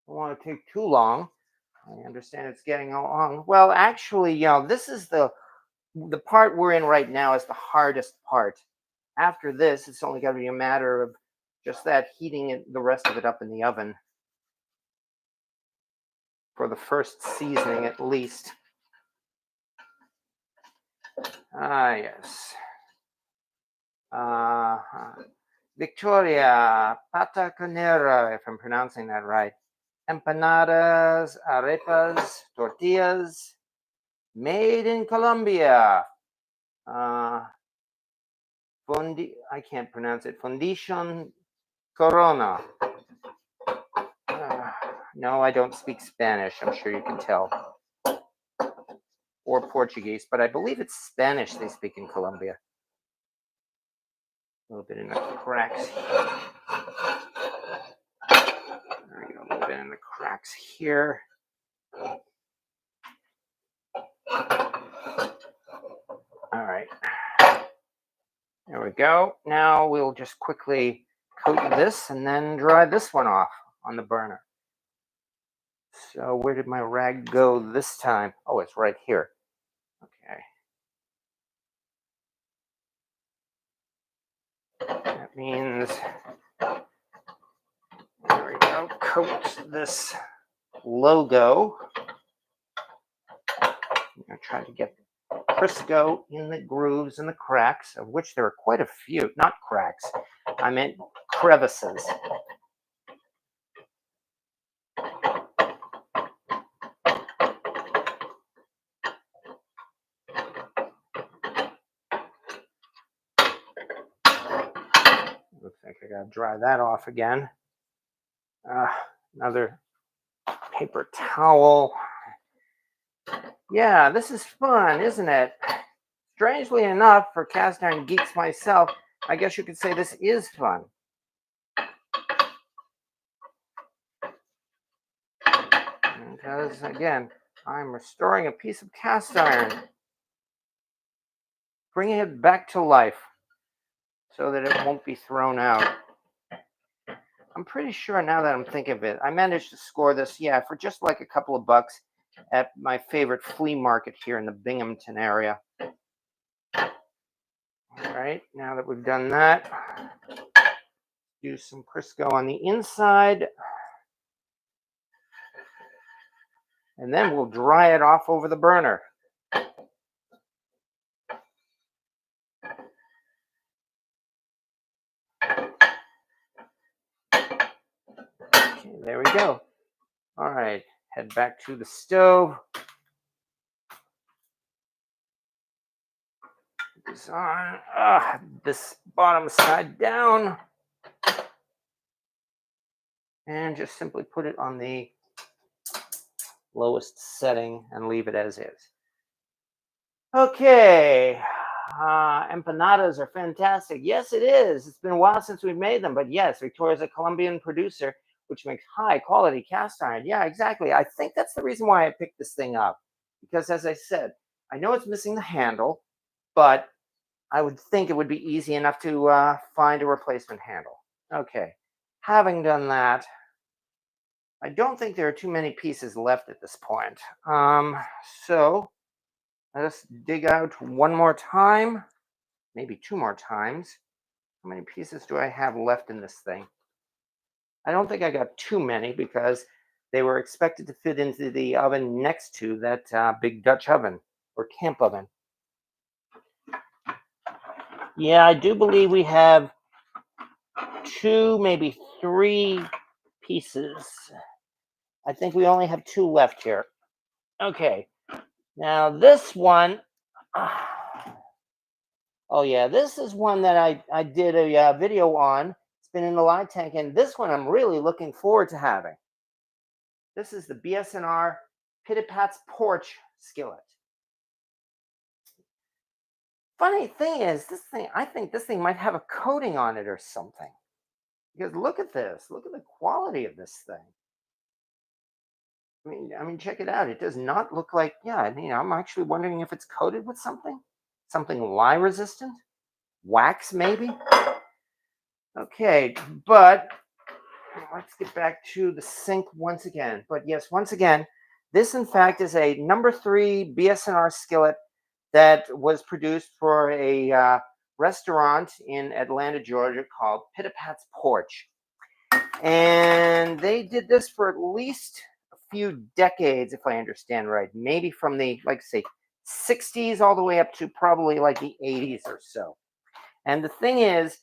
don't want to take too long. I understand it's getting along. Well, actually, you know, this is the part we're in right now is the hardest part. After this, it's only got to be a matter of just that heating it, the rest of it up in the oven for the first seasoning at least. Ah, yes. Victoria Pataconera, if I'm pronouncing that right. Empanadas, arepas, tortillas, made in Colombia. I can't pronounce it. Fundición Corona. No, I don't speak Spanish. I'm sure you can tell. Or Portuguese, but I believe it's Spanish they speak in Colombia. A little bit in the cracks here. There we go, a little bit in the cracks here. All right. There we go. Now we'll just quickly coat this and then dry this one off on the burner. So where did my rag go this time? Oh, it's right here. Okay. That means, there we go, coat this logo. I'm going to try to get Crisco in the grooves and the cracks, of which there are quite a few. Not cracks, I meant crevices. Looks like I gotta dry that off again. Another paper towel. Yeah, this is fun, isn't it? Strangely enough, for cast iron geeks myself, I guess you could say this is fun. Because, again, I'm restoring a piece of cast iron, bringing it back to life so that it won't be thrown out. I'm pretty sure now that I'm thinking of it, I managed to score this, yeah, for just like a couple of bucks at my favorite flea market here in the Binghamton area. All right, now that we've done that, do some Crisco on the inside. And then we'll dry it off over the burner. Okay, there we go. All right, head back to the stove. Put this on, this bottom side down. And just simply put it on the lowest setting and leave it as is. Okay, empanadas are fantastic. Yes, it is. It's been a while since we've made them, but yes, Victoria's a Colombian producer, which makes high quality cast iron. Yeah, exactly. I think that's the reason why I picked this thing up, because as I said, I know it's missing the handle, but I would think it would be easy enough to find a replacement handle. Okay, having done that, I don't think there are too many pieces left at this point. So let's dig out one more time, maybe two more times. How many pieces do I have left in this thing? I don't think I got too many because they were expected to fit into the oven next to that big Dutch oven or camp oven. Yeah, I do believe we have two, maybe three pieces. I think we only have two left here. Okay, now this one, oh yeah, this is one that I did a video on. It's been in the live tank, and this one I'm really looking forward to having. This is the BSNR Pipat's porch skillet. Funny thing is, this thing, I think this thing might have a coating on it or something. Because look at this. Look at the quality of this thing. I mean, check it out. It does not look like, yeah, I'm actually wondering if it's coated with something. Something lye resistant? Wax, maybe? Okay, but let's get back to the sink once again. But yes, once again, this in fact is a number 3 BSNR skillet that was produced for a restaurant in Atlanta, Georgia called Pipat's Porch. And they did this for at least a few decades, if I understand right. Maybe from the, like, say, 60s all the way up to probably like the 80s or so. And the thing is,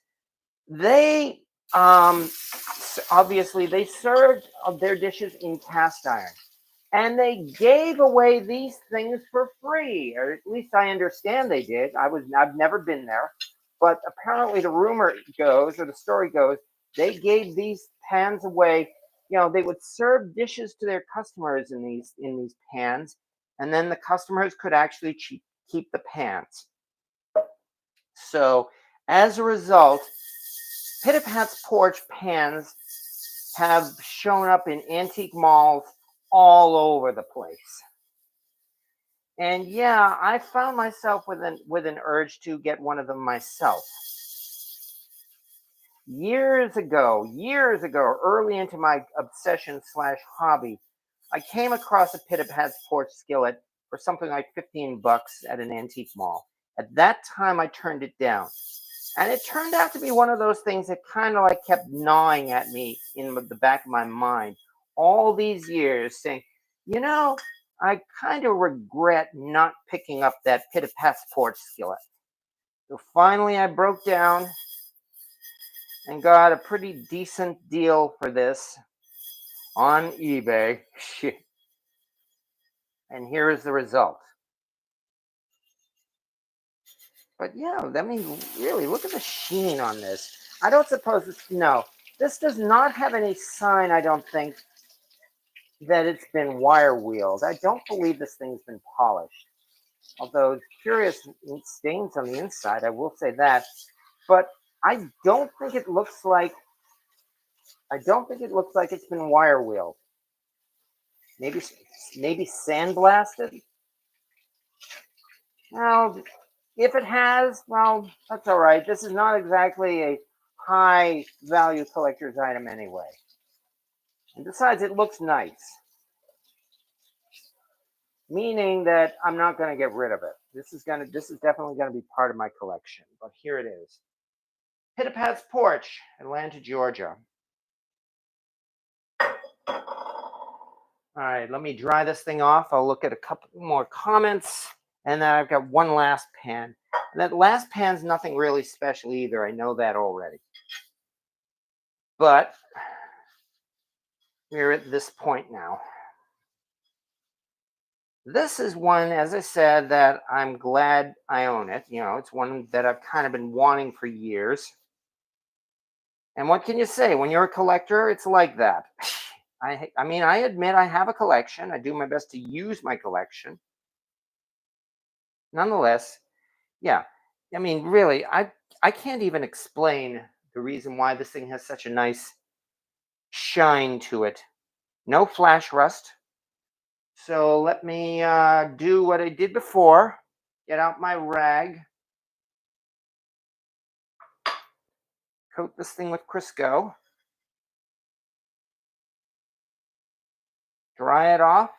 they obviously they served their dishes in cast iron, and they gave away these things for free, or at least I understand they did. I've never been there, but apparently the rumor goes, or the story goes, they gave these pans away. They would serve dishes to their customers in these pans, and then the customers could actually keep the pans. So as a result, Pipat's porch pans have shown up in antique malls all over the place. And yeah, I found myself with an urge to get one of them myself. Years ago, early into my obsession / hobby, I came across a Pipat's porch skillet for something like $15 at an antique mall. At that time, I turned it down. And it turned out to be one of those things that kind of like kept gnawing at me in the back of my mind all these years, saying, I kind of regret not picking up that Pipat's porch skillet. So finally, I broke down and got a pretty decent deal for this on eBay. And here is the result. But yeah, I mean, really, look at the sheen on this. I don't suppose this does not have any sign, I don't think, that it's been wire wheeled. I don't believe this thing's been polished. Although curious stains on the inside, I will say that. But I don't think it looks like it's been wire wheeled. Maybe sandblasted. Well, if it has, well, that's all right. This is not exactly a high value collector's item anyway. And besides, it looks nice. meaning that I'm not going to get rid of it. This is definitely going to be part of my collection. But here it is. Pitapat's Porch, Atlanta, Georgia. All right, let me dry this thing off. I'll look at a couple more comments, and then I've got one last pan. And that last pan's nothing really special either. I know that already. But we're at this point now. This is one, as I said, that I'm glad I own it. You know, it's one that I've kind of been wanting for years. And what can you say? When you're a collector, it's like that. I mean, I admit I have a collection. I do my best to use my collection. Nonetheless, yeah. I mean, really, I can't even explain the reason why this thing has such a nice shine to it. No flash rust. So let me do what I did before. Get out my rag. Coat this thing with Crisco. Dry it off.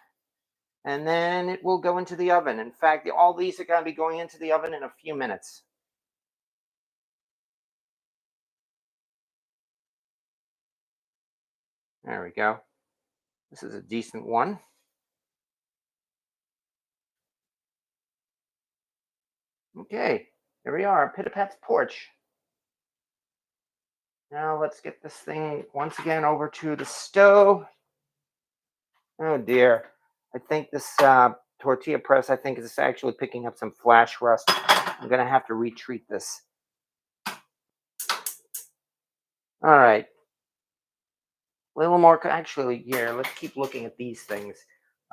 And then it will go into the oven. In fact, all these are going to be going into the oven in a few minutes. There we go. This is a decent one. Okay, here we are, Pitapat's Porch. Now let's get this thing once again over to the stove. Oh dear, I think this tortilla press, I think is actually picking up some flash rust. I'm gonna have to retreat this. All right, a little more, actually, here, let's keep looking at these things.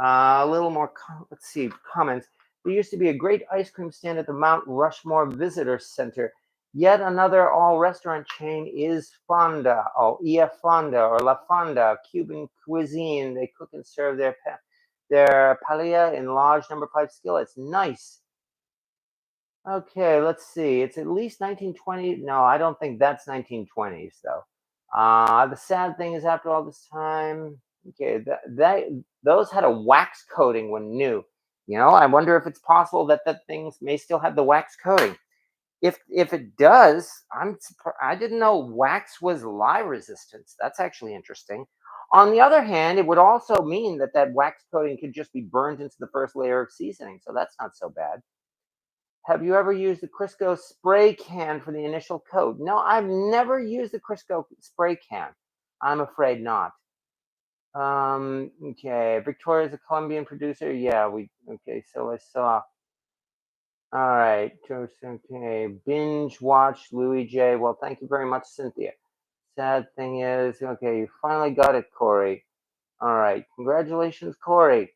A little more, let's see, comments. There used to be a great ice cream stand at the Mount Rushmore Visitor Center. Yet another all-restaurant chain is Fonda, EF Fonda or La Fonda, Cuban cuisine. They cook and serve their paella in large number 5 skillets. Nice. Okay, let's see. It's at least 1920. No, I don't think that's 1920s though. The sad thing is, after all this time, okay, those had a wax coating when new. You know, I wonder if it's possible that things may still have the wax coating. If it does, I didn't know wax was lye resistance. That's actually interesting. On the other hand, it would also mean that wax coating could just be burned into the first layer of seasoning, so that's not so bad. Have you ever used the Crisco spray can for the initial coat? No, I've never used the Crisco spray can. I'm afraid not. Okay, Victoria's a Colombian producer. Yeah, okay, so I saw. All right, okay, binge watch Louis J. Well, thank you very much, Cynthia. Sad thing is, okay, you finally got it, Corey. All right, congratulations, Corey.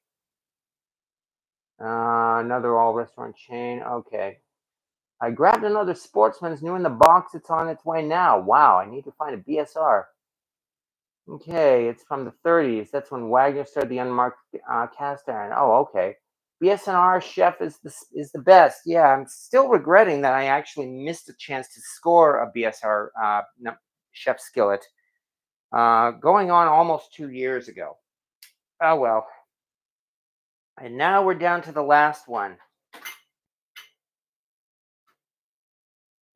Another all restaurant chain. Okay. I grabbed another Sportsman's new in the box. It's on its way now. Wow, I need to find a BSR. Okay, it's from the 30s. That's when Wagner started the unmarked cast iron. Oh, okay. BSNR chef is the best. Yeah, I'm still regretting that I actually missed a chance to score a BSR chef skillet going on almost 2 years ago. Oh well. And now we're down to the last one.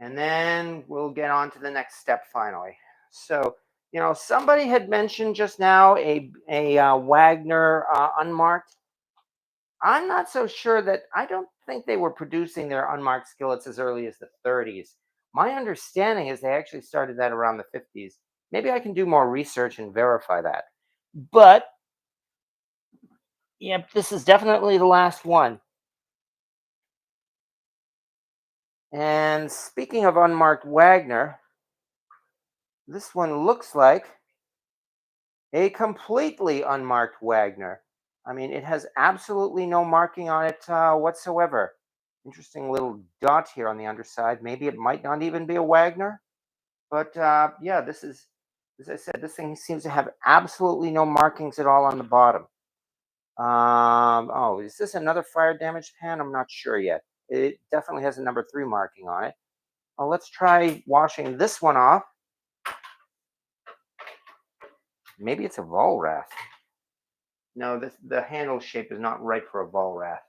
And then we'll get on to the next step finally. So, you know, somebody had mentioned just now a Wagner unmarked. I'm not so sure that, I don't think they were producing their unmarked skillets as early as the 30s. My understanding is they actually started that around the 50s. Maybe I can do more research and verify that. But, yep, this is definitely the last one. And speaking of unmarked Wagner, this one looks like a completely unmarked Wagner. I mean, it has absolutely no marking on it whatsoever. Interesting little dot here on the underside. Maybe it might not even be a Wagner. But yeah, this is, as I said, this thing seems to have absolutely no markings at all on the bottom. Oh, is this another fire damaged pan? I'm not sure yet. It definitely has a number 3 marking on it. Well, let's try washing this one off. Maybe it's a Volrath. No, the handle shape is not right for a ball wrap.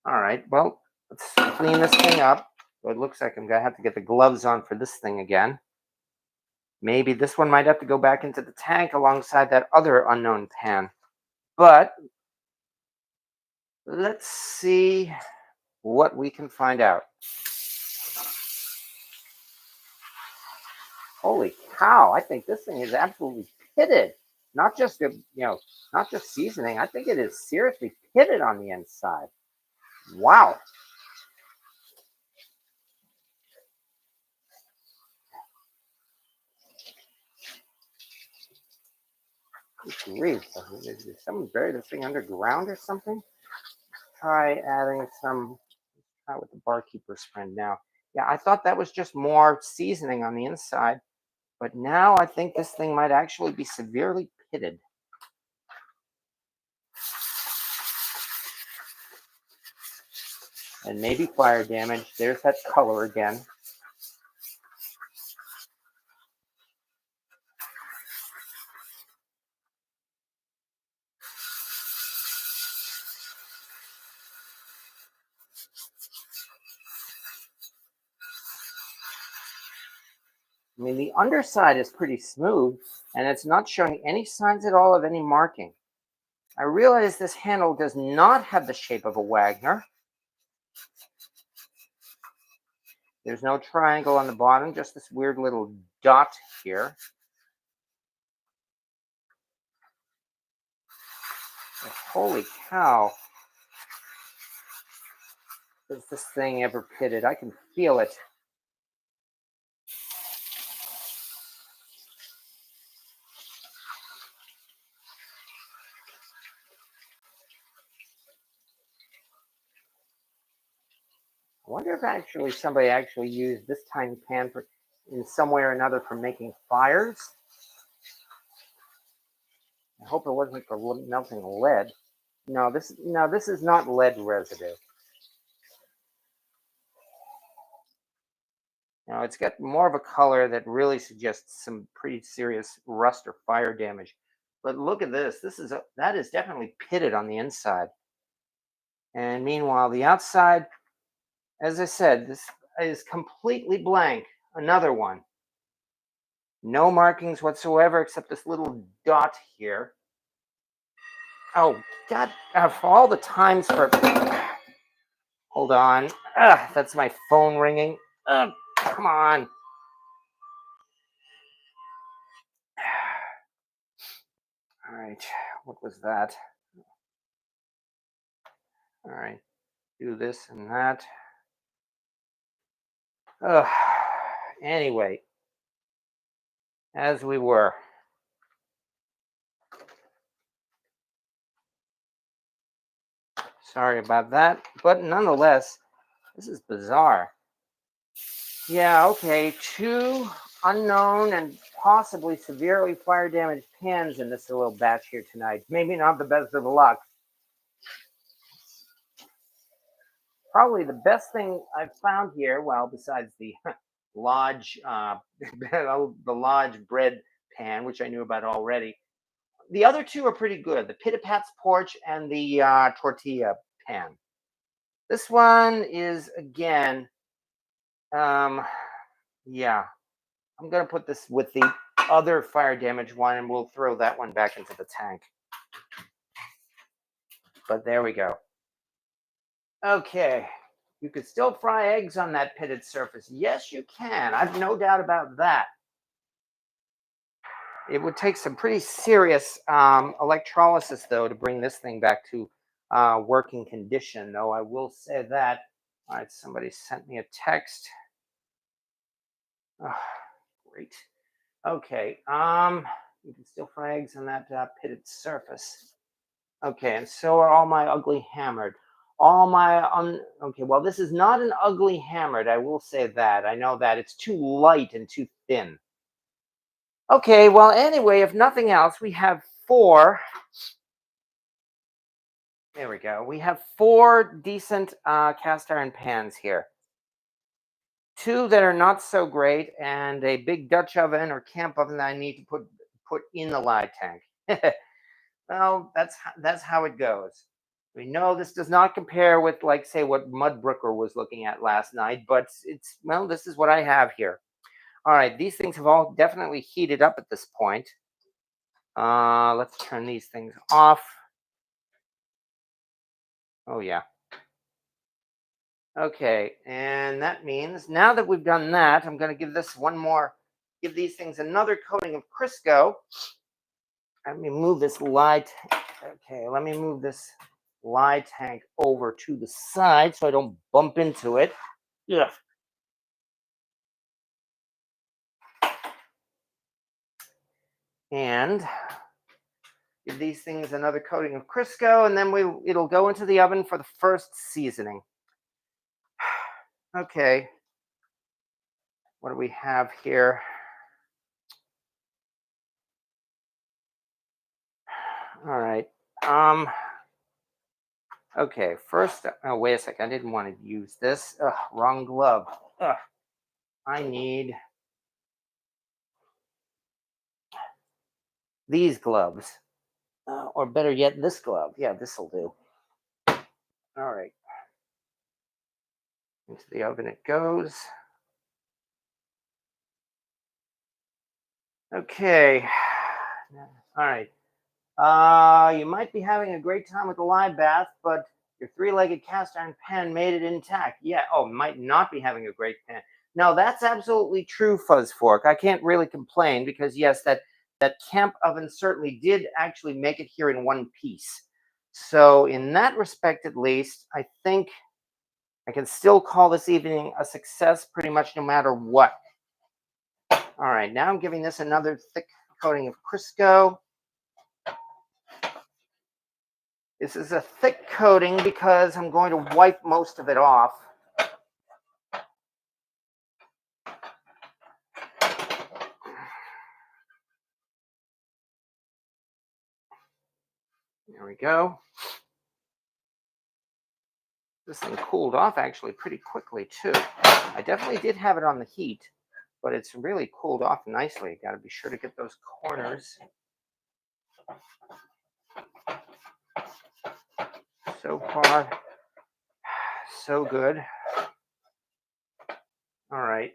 All right, well, let's clean this thing up. So it looks like I'm gonna have to get the gloves on for this thing again. Maybe this one might have to go back into the tank alongside that other unknown pan. But let's see what we can find out. Holy cow, I think this thing is absolutely pitted. Not just not just seasoning. I think it is seriously pitted on the inside. Wow. Good grief. Did someone bury this thing underground or something? Try adding some, try with the barkeeper's friend now. Yeah, I thought that was just more seasoning on the inside, but now I think this thing might actually be severely pitted. And maybe fire damage. There's that color again. I mean, the underside is pretty smooth, and it's not showing any signs at all of any marking. I realize this handle does not have the shape of a Wagner. There's no triangle on the bottom, just this weird little dot here. But holy cow. Is this thing ever pitted? I can feel it. I wonder if actually somebody actually used this tiny pan for, in some way or another, for making fires. I hope it wasn't for melting lead. No, this is not lead residue. Now it's got more of a color that really suggests some pretty serious rust or fire damage. But look at this. That is definitely pitted on the inside. And meanwhile, the outside, as I said, this is completely blank. Another one. No markings whatsoever except this little dot here. Oh, God, for all the times for. Hold on. That's my phone ringing. Come on. All right. What was that? All right. Do this and that. Anyway, as we were. Sorry about that. But nonetheless, this is bizarre. Yeah, okay. Two unknown and possibly severely fire damaged pans in this little batch here tonight. Maybe not the best of luck. Probably the best thing I've found here, well, besides the Lodge, the Lodge bread pan, which I knew about already. The other two are pretty good. The Pitapat's porch and the Tortilla pan. This one is again, yeah. I'm gonna put this with the other fire damage one, and we'll throw that one back into the tank. But there we go. Okay. You could still fry eggs on that pitted surface. Yes, you can. I've no doubt about that. It would take some pretty serious electrolysis, though, to bring this thing back to working condition. Though I will say that. All right, somebody sent me a text. Oh, great. Okay. You can still fry eggs on that pitted surface. Okay, and so are all my ugly hammered. All my okay, well, this is not an ugly hammered. I will say that. I know that it's too light and too thin. Okay, well, anyway, if nothing else, we have four. There we go. We have four decent cast iron pans here. Two that are not so great, and a big Dutch oven or camp oven that I need to put in the lye tank. Well, that's how it goes. We know this does not compare with, like, say, what Mudbrooker was looking at last night, but it's, well, this is what I have here. All right, these things have all definitely heated up at this point. Let's turn these things off. Oh yeah. Okay, and that means now that we've done that, I'm going to give this one more, give these things another coating of Crisco. Let me move this okay, let me move this lye tank over to the side so I don't bump into it. Yeah. And give these things another coating of Crisco, and then it'll go into the oven for the first seasoning. Okay. What do we have here? All right. Okay, first, oh, wait a second. I didn't want to use this. Ugh, wrong glove. Ugh, I need these gloves. Or better yet, this glove. Yeah, this will do. All right. Into the oven it goes. Okay. All right. You might be having a great time with the lye bath, but your three-legged cast iron pan made it intact. Yeah. Oh, might not be having a great pan. Now that's absolutely true, Fuzz Fork. I can't really complain because yes, that camp oven certainly did actually make it here in one piece. So in that respect, at least, I think I can still call this evening a success pretty much no matter what. All right, now I'm giving this another thick coating of Crisco. This is a thick coating because I'm going to wipe most of it off. There we go. This thing cooled off actually pretty quickly too. I definitely did have it on the heat, but it's really cooled off nicely. Got to be sure to get those corners. So far, so good. All right.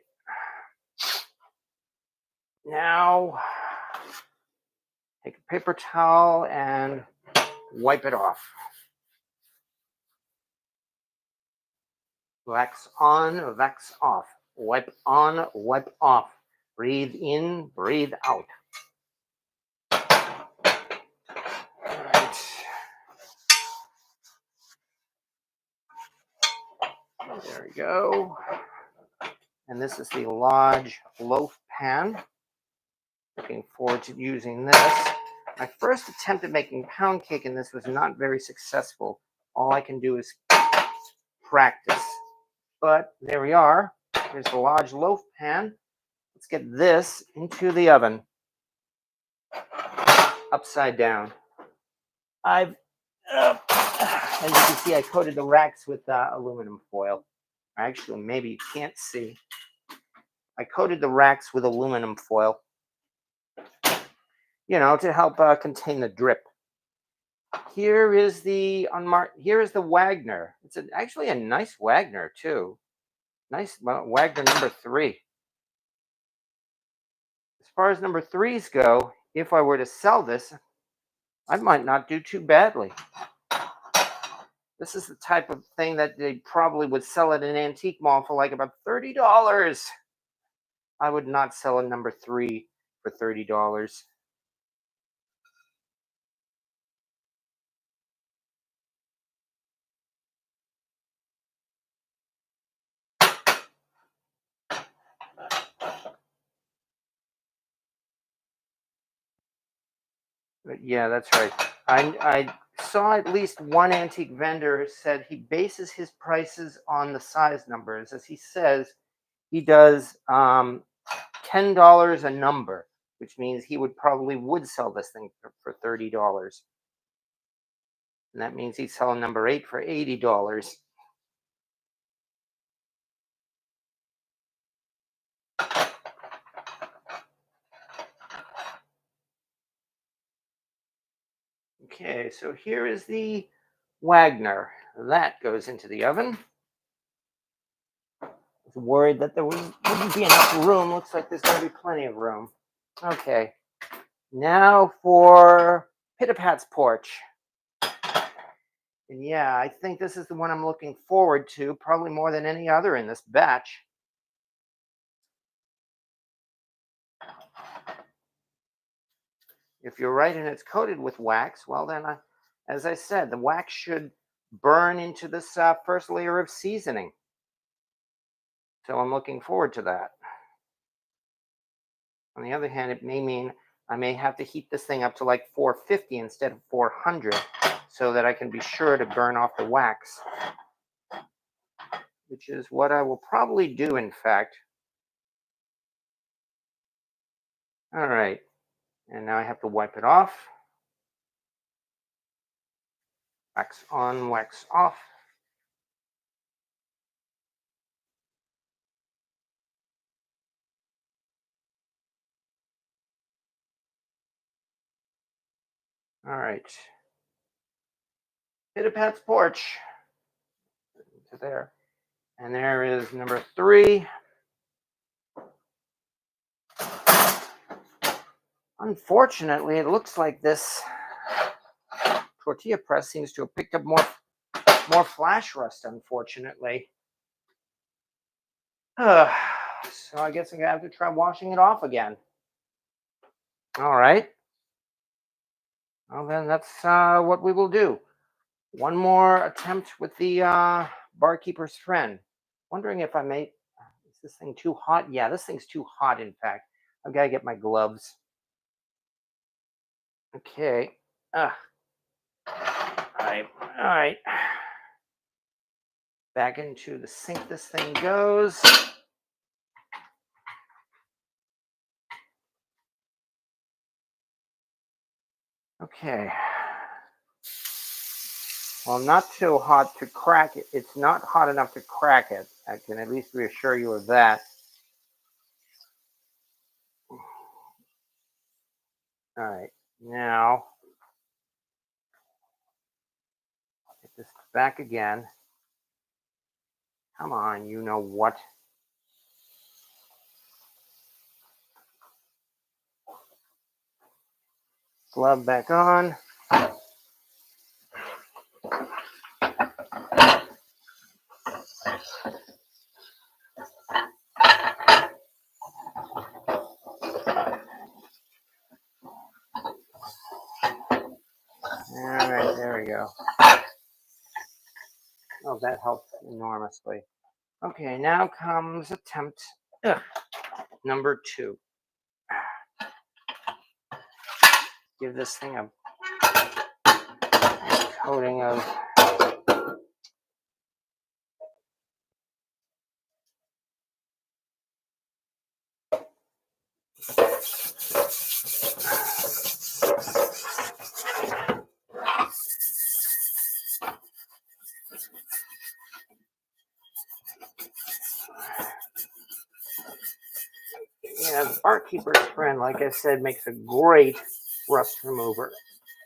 Now, take a paper towel and wipe it off. Wax on, wax off. Wipe on, wipe off. Breathe in, breathe out. All right. There we go. And this is the large loaf pan. Looking forward to using this. My first attempt at making pound cake in this was not very successful. All I can do is practice. But there we are. Here's the large loaf pan. Let's get this into the oven. Upside down. As you can see, I coated the racks with aluminum foil. Actually, maybe you can't see. I coated the racks with aluminum foil, to help contain the drip. Here is the Wagner. It's actually a nice Wagner too. Nice Wagner number 3. As far as number 3s go, if I were to sell this, I might not do too badly. This is the type of thing that they probably would sell at an antique mall for like about $30. I would not sell a number 3 for $30. But yeah, that's right. I saw at least one antique vendor said he bases his prices on the size numbers. As he says, he does $10 a number, which means he would sell this thing for $30. And that means he'd sell a number 8 for $80. Okay, so here is the Wagner. That goes into the oven. I was worried that there wouldn't be enough room. Looks like there's going to be plenty of room. Okay, now for Pitapat's porch. And yeah, I think this is the one I'm looking forward to, probably more than any other in this batch. If you're right and it's coated with wax, well then, as I said, the wax should burn into this first layer of seasoning. So I'm looking forward to that. On the other hand, it may mean I may have to heat this thing up to like 450 instead of 400 so that I can be sure to burn off the wax, which is what I will probably do, in fact. All right, and now I have to wipe it off. Wax on, wax off. All right. Pitapat's porch. To there. And there is number 3. Unfortunately, it looks like this tortilla press seems to have picked up more flash rust, unfortunately. So I guess I'm going to have to try washing it off again. All right. Well, then that's what we will do. One more attempt with the barkeeper's friend. Wondering if I may... Is this thing too hot? Yeah, this thing's too hot, in fact. I've got to get my gloves. Okay. All right. Back into the sink this thing goes. Okay. Well, not too hot to crack it. It's not hot enough to crack it. I can at least reassure you of that. All right. Now, get this back again. Come on, you know what? Glove back on. All right, there we go. Oh, that helped enormously. Okay, now comes attempt number 2. Give this thing a coating of the barkeeper's friend, like I said, makes a great rust remover.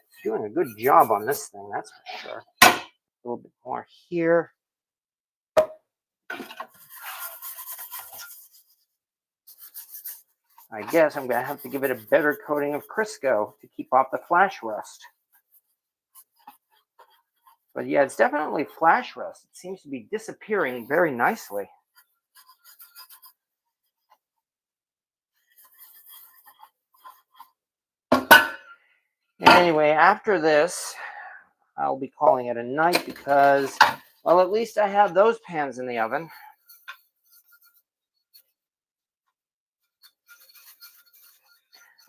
It's doing a good job on this thing, that's for sure. A little bit more here. I guess I'm going to have to give it a better coating of Crisco to keep off the flash rust. But yeah, it's definitely flash rust. It seems to be disappearing very nicely. Anyway, after this, I'll be calling it a night because, well, at least I have those pans in the oven.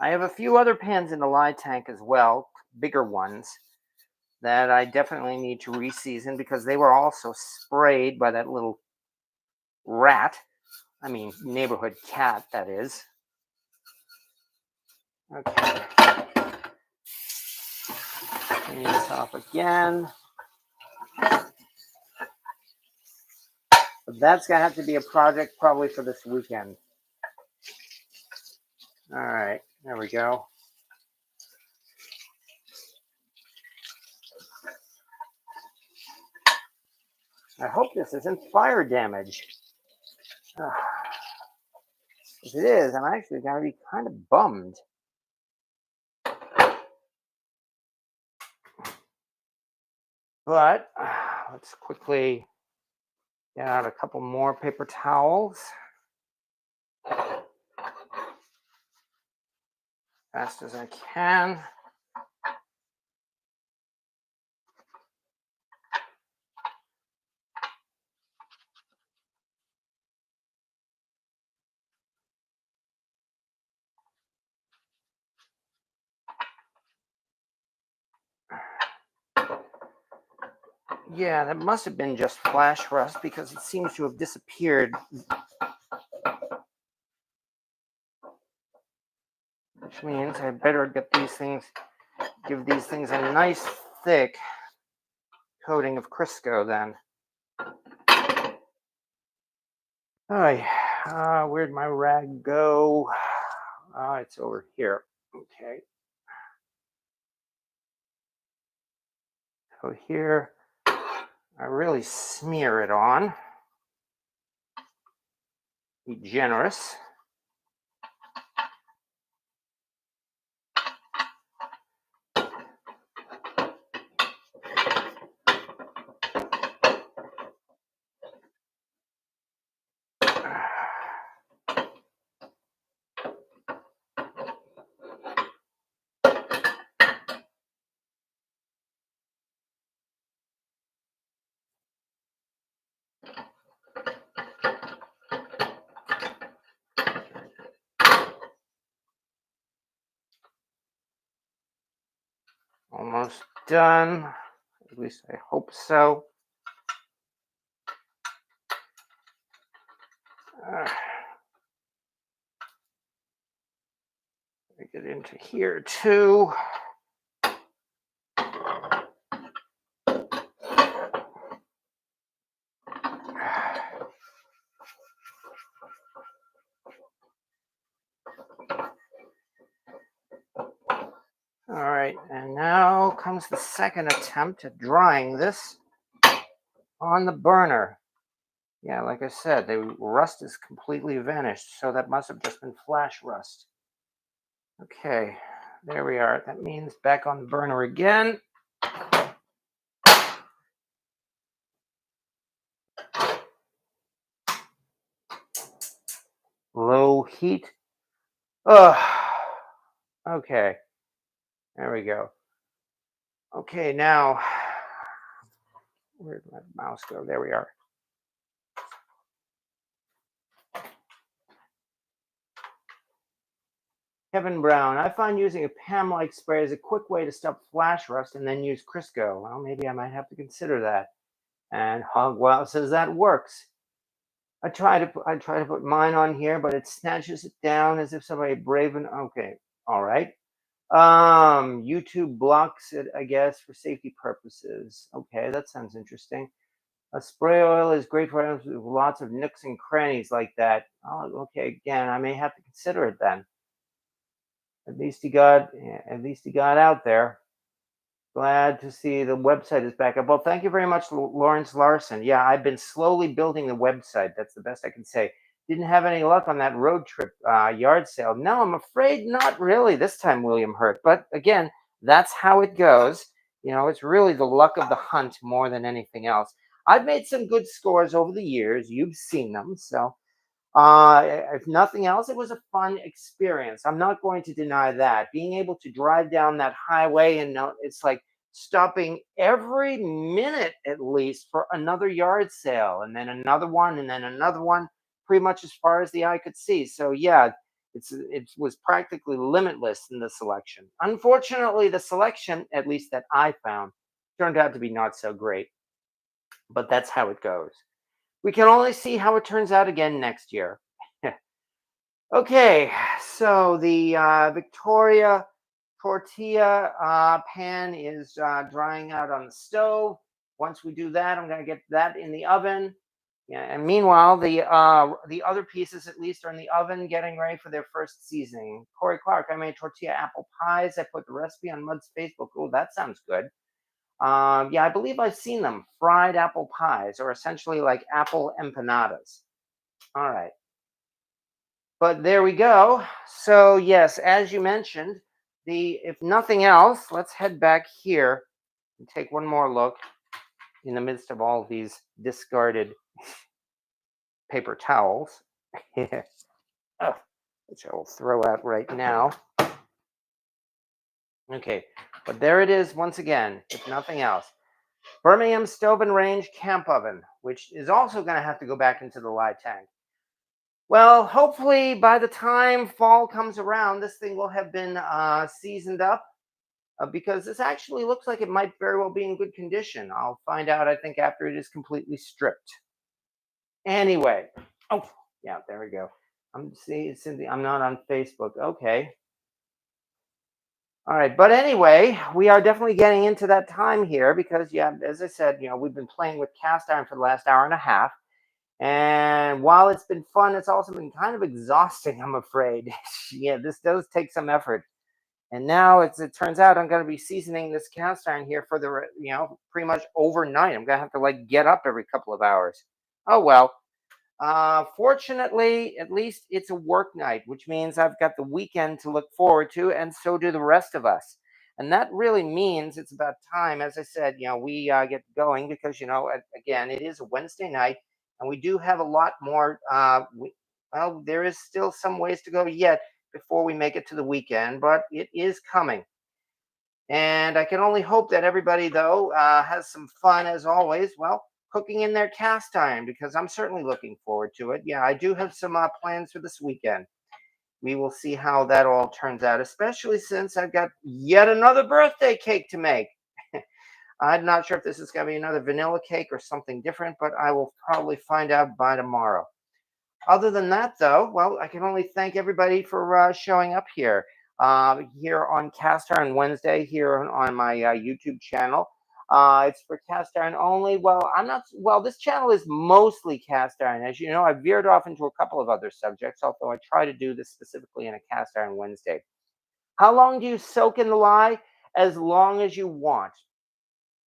I have a few other pans in the lye tank as well, bigger ones, that I definitely need to reseason because they were also sprayed by that little rat. I mean, neighborhood cat, that is. Okay. Clean this off again. But that's going to have to be a project probably for this weekend. All right, there we go. I hope this isn't fire damage. If it is, I'm actually going to be kind of bummed. But let's quickly get out a couple more paper towels. Fast as I can. Yeah, that must have been just flash rust because it seems to have disappeared. Which means I better get these things, give these things a nice thick coating of Crisco then. Where'd my rag go? It's over here. Okay. So here, I really smear it on. Be generous. Almost done. At least I hope so. Get into here too. All right, and now comes the second attempt at drying this on the burner. Yeah, like I said, the rust is completely vanished, so that must have just been flash rust. Okay, there we are. That means back on the burner again. Low heat. Okay, there we go. Okay, now, where'd my mouse go? There we are. Kevin Brown, I find using a PAM-like spray is a quick way to stop flash rust and then use Crisco. Well, maybe I might have to consider that. And Hogwell says that works. I try to put mine on here, but it snatches it down as if somebody okay, all right. YouTube blocks it, I guess, for safety purposes. Okay, that sounds interesting. A spray oil is great for items with lots of nooks and crannies like that. Oh, okay, again, I may have to consider it then. At least he got out there. Glad to see the website is back up. Well, thank you very much, Lawrence Larson. Yeah, I've been slowly building the website. That's the best I can say. Didn't have any luck on that road trip yard sale. No, I'm afraid not really this time, William Hurt. But again, that's how it goes. You know, it's really the luck of the hunt more than anything else. I've made some good scores over the years. You've seen them. So if nothing else, it was a fun experience. I'm not going to deny that. Being able to drive down that highway and it's like stopping every minute at least for another yard sale and then another one and then another one, pretty much as far as the eye could see. So yeah, it was practically limitless in the selection. Unfortunately, the selection, at least that I found, turned out to be not so great. But that's how it goes. We can only see how it turns out again next year. Okay, so the Victoria tortilla pan is drying out on the stove. Once we do that, I'm going to get that in the oven. Yeah, and meanwhile, the other pieces at least are in the oven, getting ready for their first seasoning. Corey Clark, I made tortilla apple pies. I put the recipe on Mud's Facebook. Oh, that sounds good. Yeah, I believe I've seen them, fried apple pies, or essentially like apple empanadas. All right. But there we go. So yes, as you mentioned, the if nothing else, let's head back here and take one more look in the midst of all these discarded paper towels. Oh, which I will throw out right now. Okay, but there it is once again, if nothing else. Birmingham Stove Range camp oven, which is also going to have to go back into the lye tank. Well, hopefully by the time fall comes around, this thing will have been seasoned up because this actually looks like it might very well be in good condition. I'll find out, I think, after it is completely stripped. Anyway, oh, yeah, there we go. I'm see, Cynthia, I'm not on Facebook. Okay. All right, but anyway, we are definitely getting into that time here because, yeah, as I said, we've been playing with cast iron for the last hour and a half. And while it's been fun, it's also been kind of exhausting, I'm afraid. Yeah, this does take some effort. And now, as it turns out, I'm going to be seasoning this cast iron here for pretty much overnight. I'm going to have to like get up every couple of hours. Oh, well. Fortunately, at least it's a work night, which means I've got the weekend to look forward to, and so do the rest of us. And that really means it's about time, as I said, we get going because, again, it is a Wednesday night, and we do have a lot more. Well, there is still some ways to go yet before we make it to the weekend, but it is coming. And I can only hope that everybody, though, has some fun as always. Well, cooking in their cast iron because I'm certainly looking forward to it. Yeah, I do have some plans for this weekend. We will see how that all turns out, especially since I've got yet another birthday cake to make. I'm not sure if this is going to be another vanilla cake or something different, but I will probably find out by tomorrow. Other than that, though, well, I can only thank everybody for showing up here on Cast Iron Wednesday here on my YouTube channel. It's for cast iron only. Well, I'm not. Well, this channel is mostly cast iron. As you know, I veered off into a couple of other subjects, although I try to do this specifically in a cast iron Wednesday. How long do you soak in the lye? As long as you want.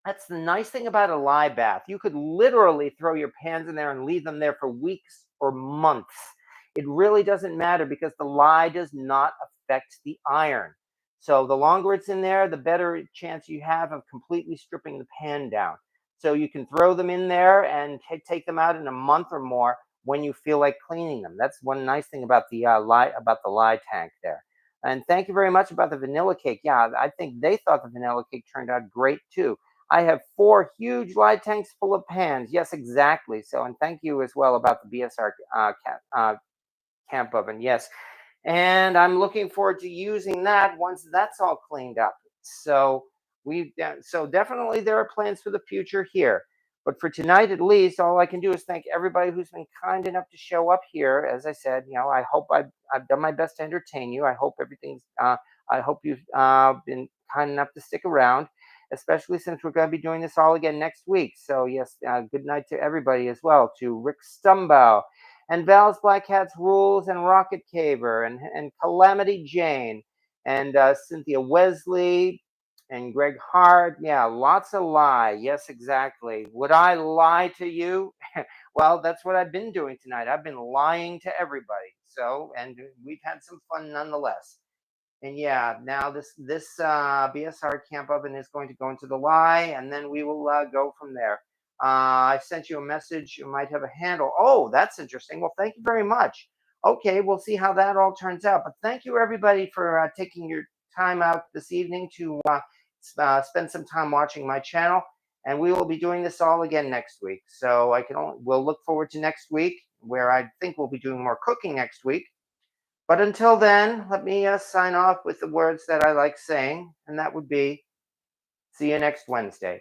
That's the nice thing about a lye bath. You could literally throw your pans in there and leave them there for weeks or months. It really doesn't matter because the lye does not affect the iron. So the longer it's in there, the better chance you have of completely stripping the pan down. So you can throw them in there and take them out in a month or more when you feel like cleaning them. That's one nice thing about the lye tank there. And thank you very much about the vanilla cake. Yeah, I think they thought the vanilla cake turned out great too. I have 4 huge lye tanks full of pans. Yes, exactly. So, and thank you as well about the BSR camp oven. Yes, and I'm looking forward to using that once that's all cleaned up. So so definitely there are plans for the future here. But for tonight, at least, all I can do is thank everybody who's been kind enough to show up here. As I said, I hope I've done my best to entertain you. I hope everything's. I hope you've been kind enough to stick around, especially since we're going to be doing this all again next week. So yes, good night to everybody as well. To Rick Stumbow and Val's Black Hats Rules and Rocket Caver and Calamity Jane and Cynthia Wesley and Greg Hart. Yeah, lots of lie. Yes, exactly. Would I lie to you? Well, that's what I've been doing tonight. I've been lying to everybody. So, and we've had some fun nonetheless. And yeah, now this BSR camp oven is going to go into the lye, and then we will go from there. I sent you a message. You might have a handle. Oh, that's interesting. Well, thank you very much. Okay, we'll see how that all turns out. But thank you, everybody, for taking your time out this evening to spend some time watching my channel. And we will be doing this all again next week. So we'll look forward to next week, where I think we'll be doing more cooking next week. But until then, let me sign off with the words that I like saying, and that would be, see you next Wednesday.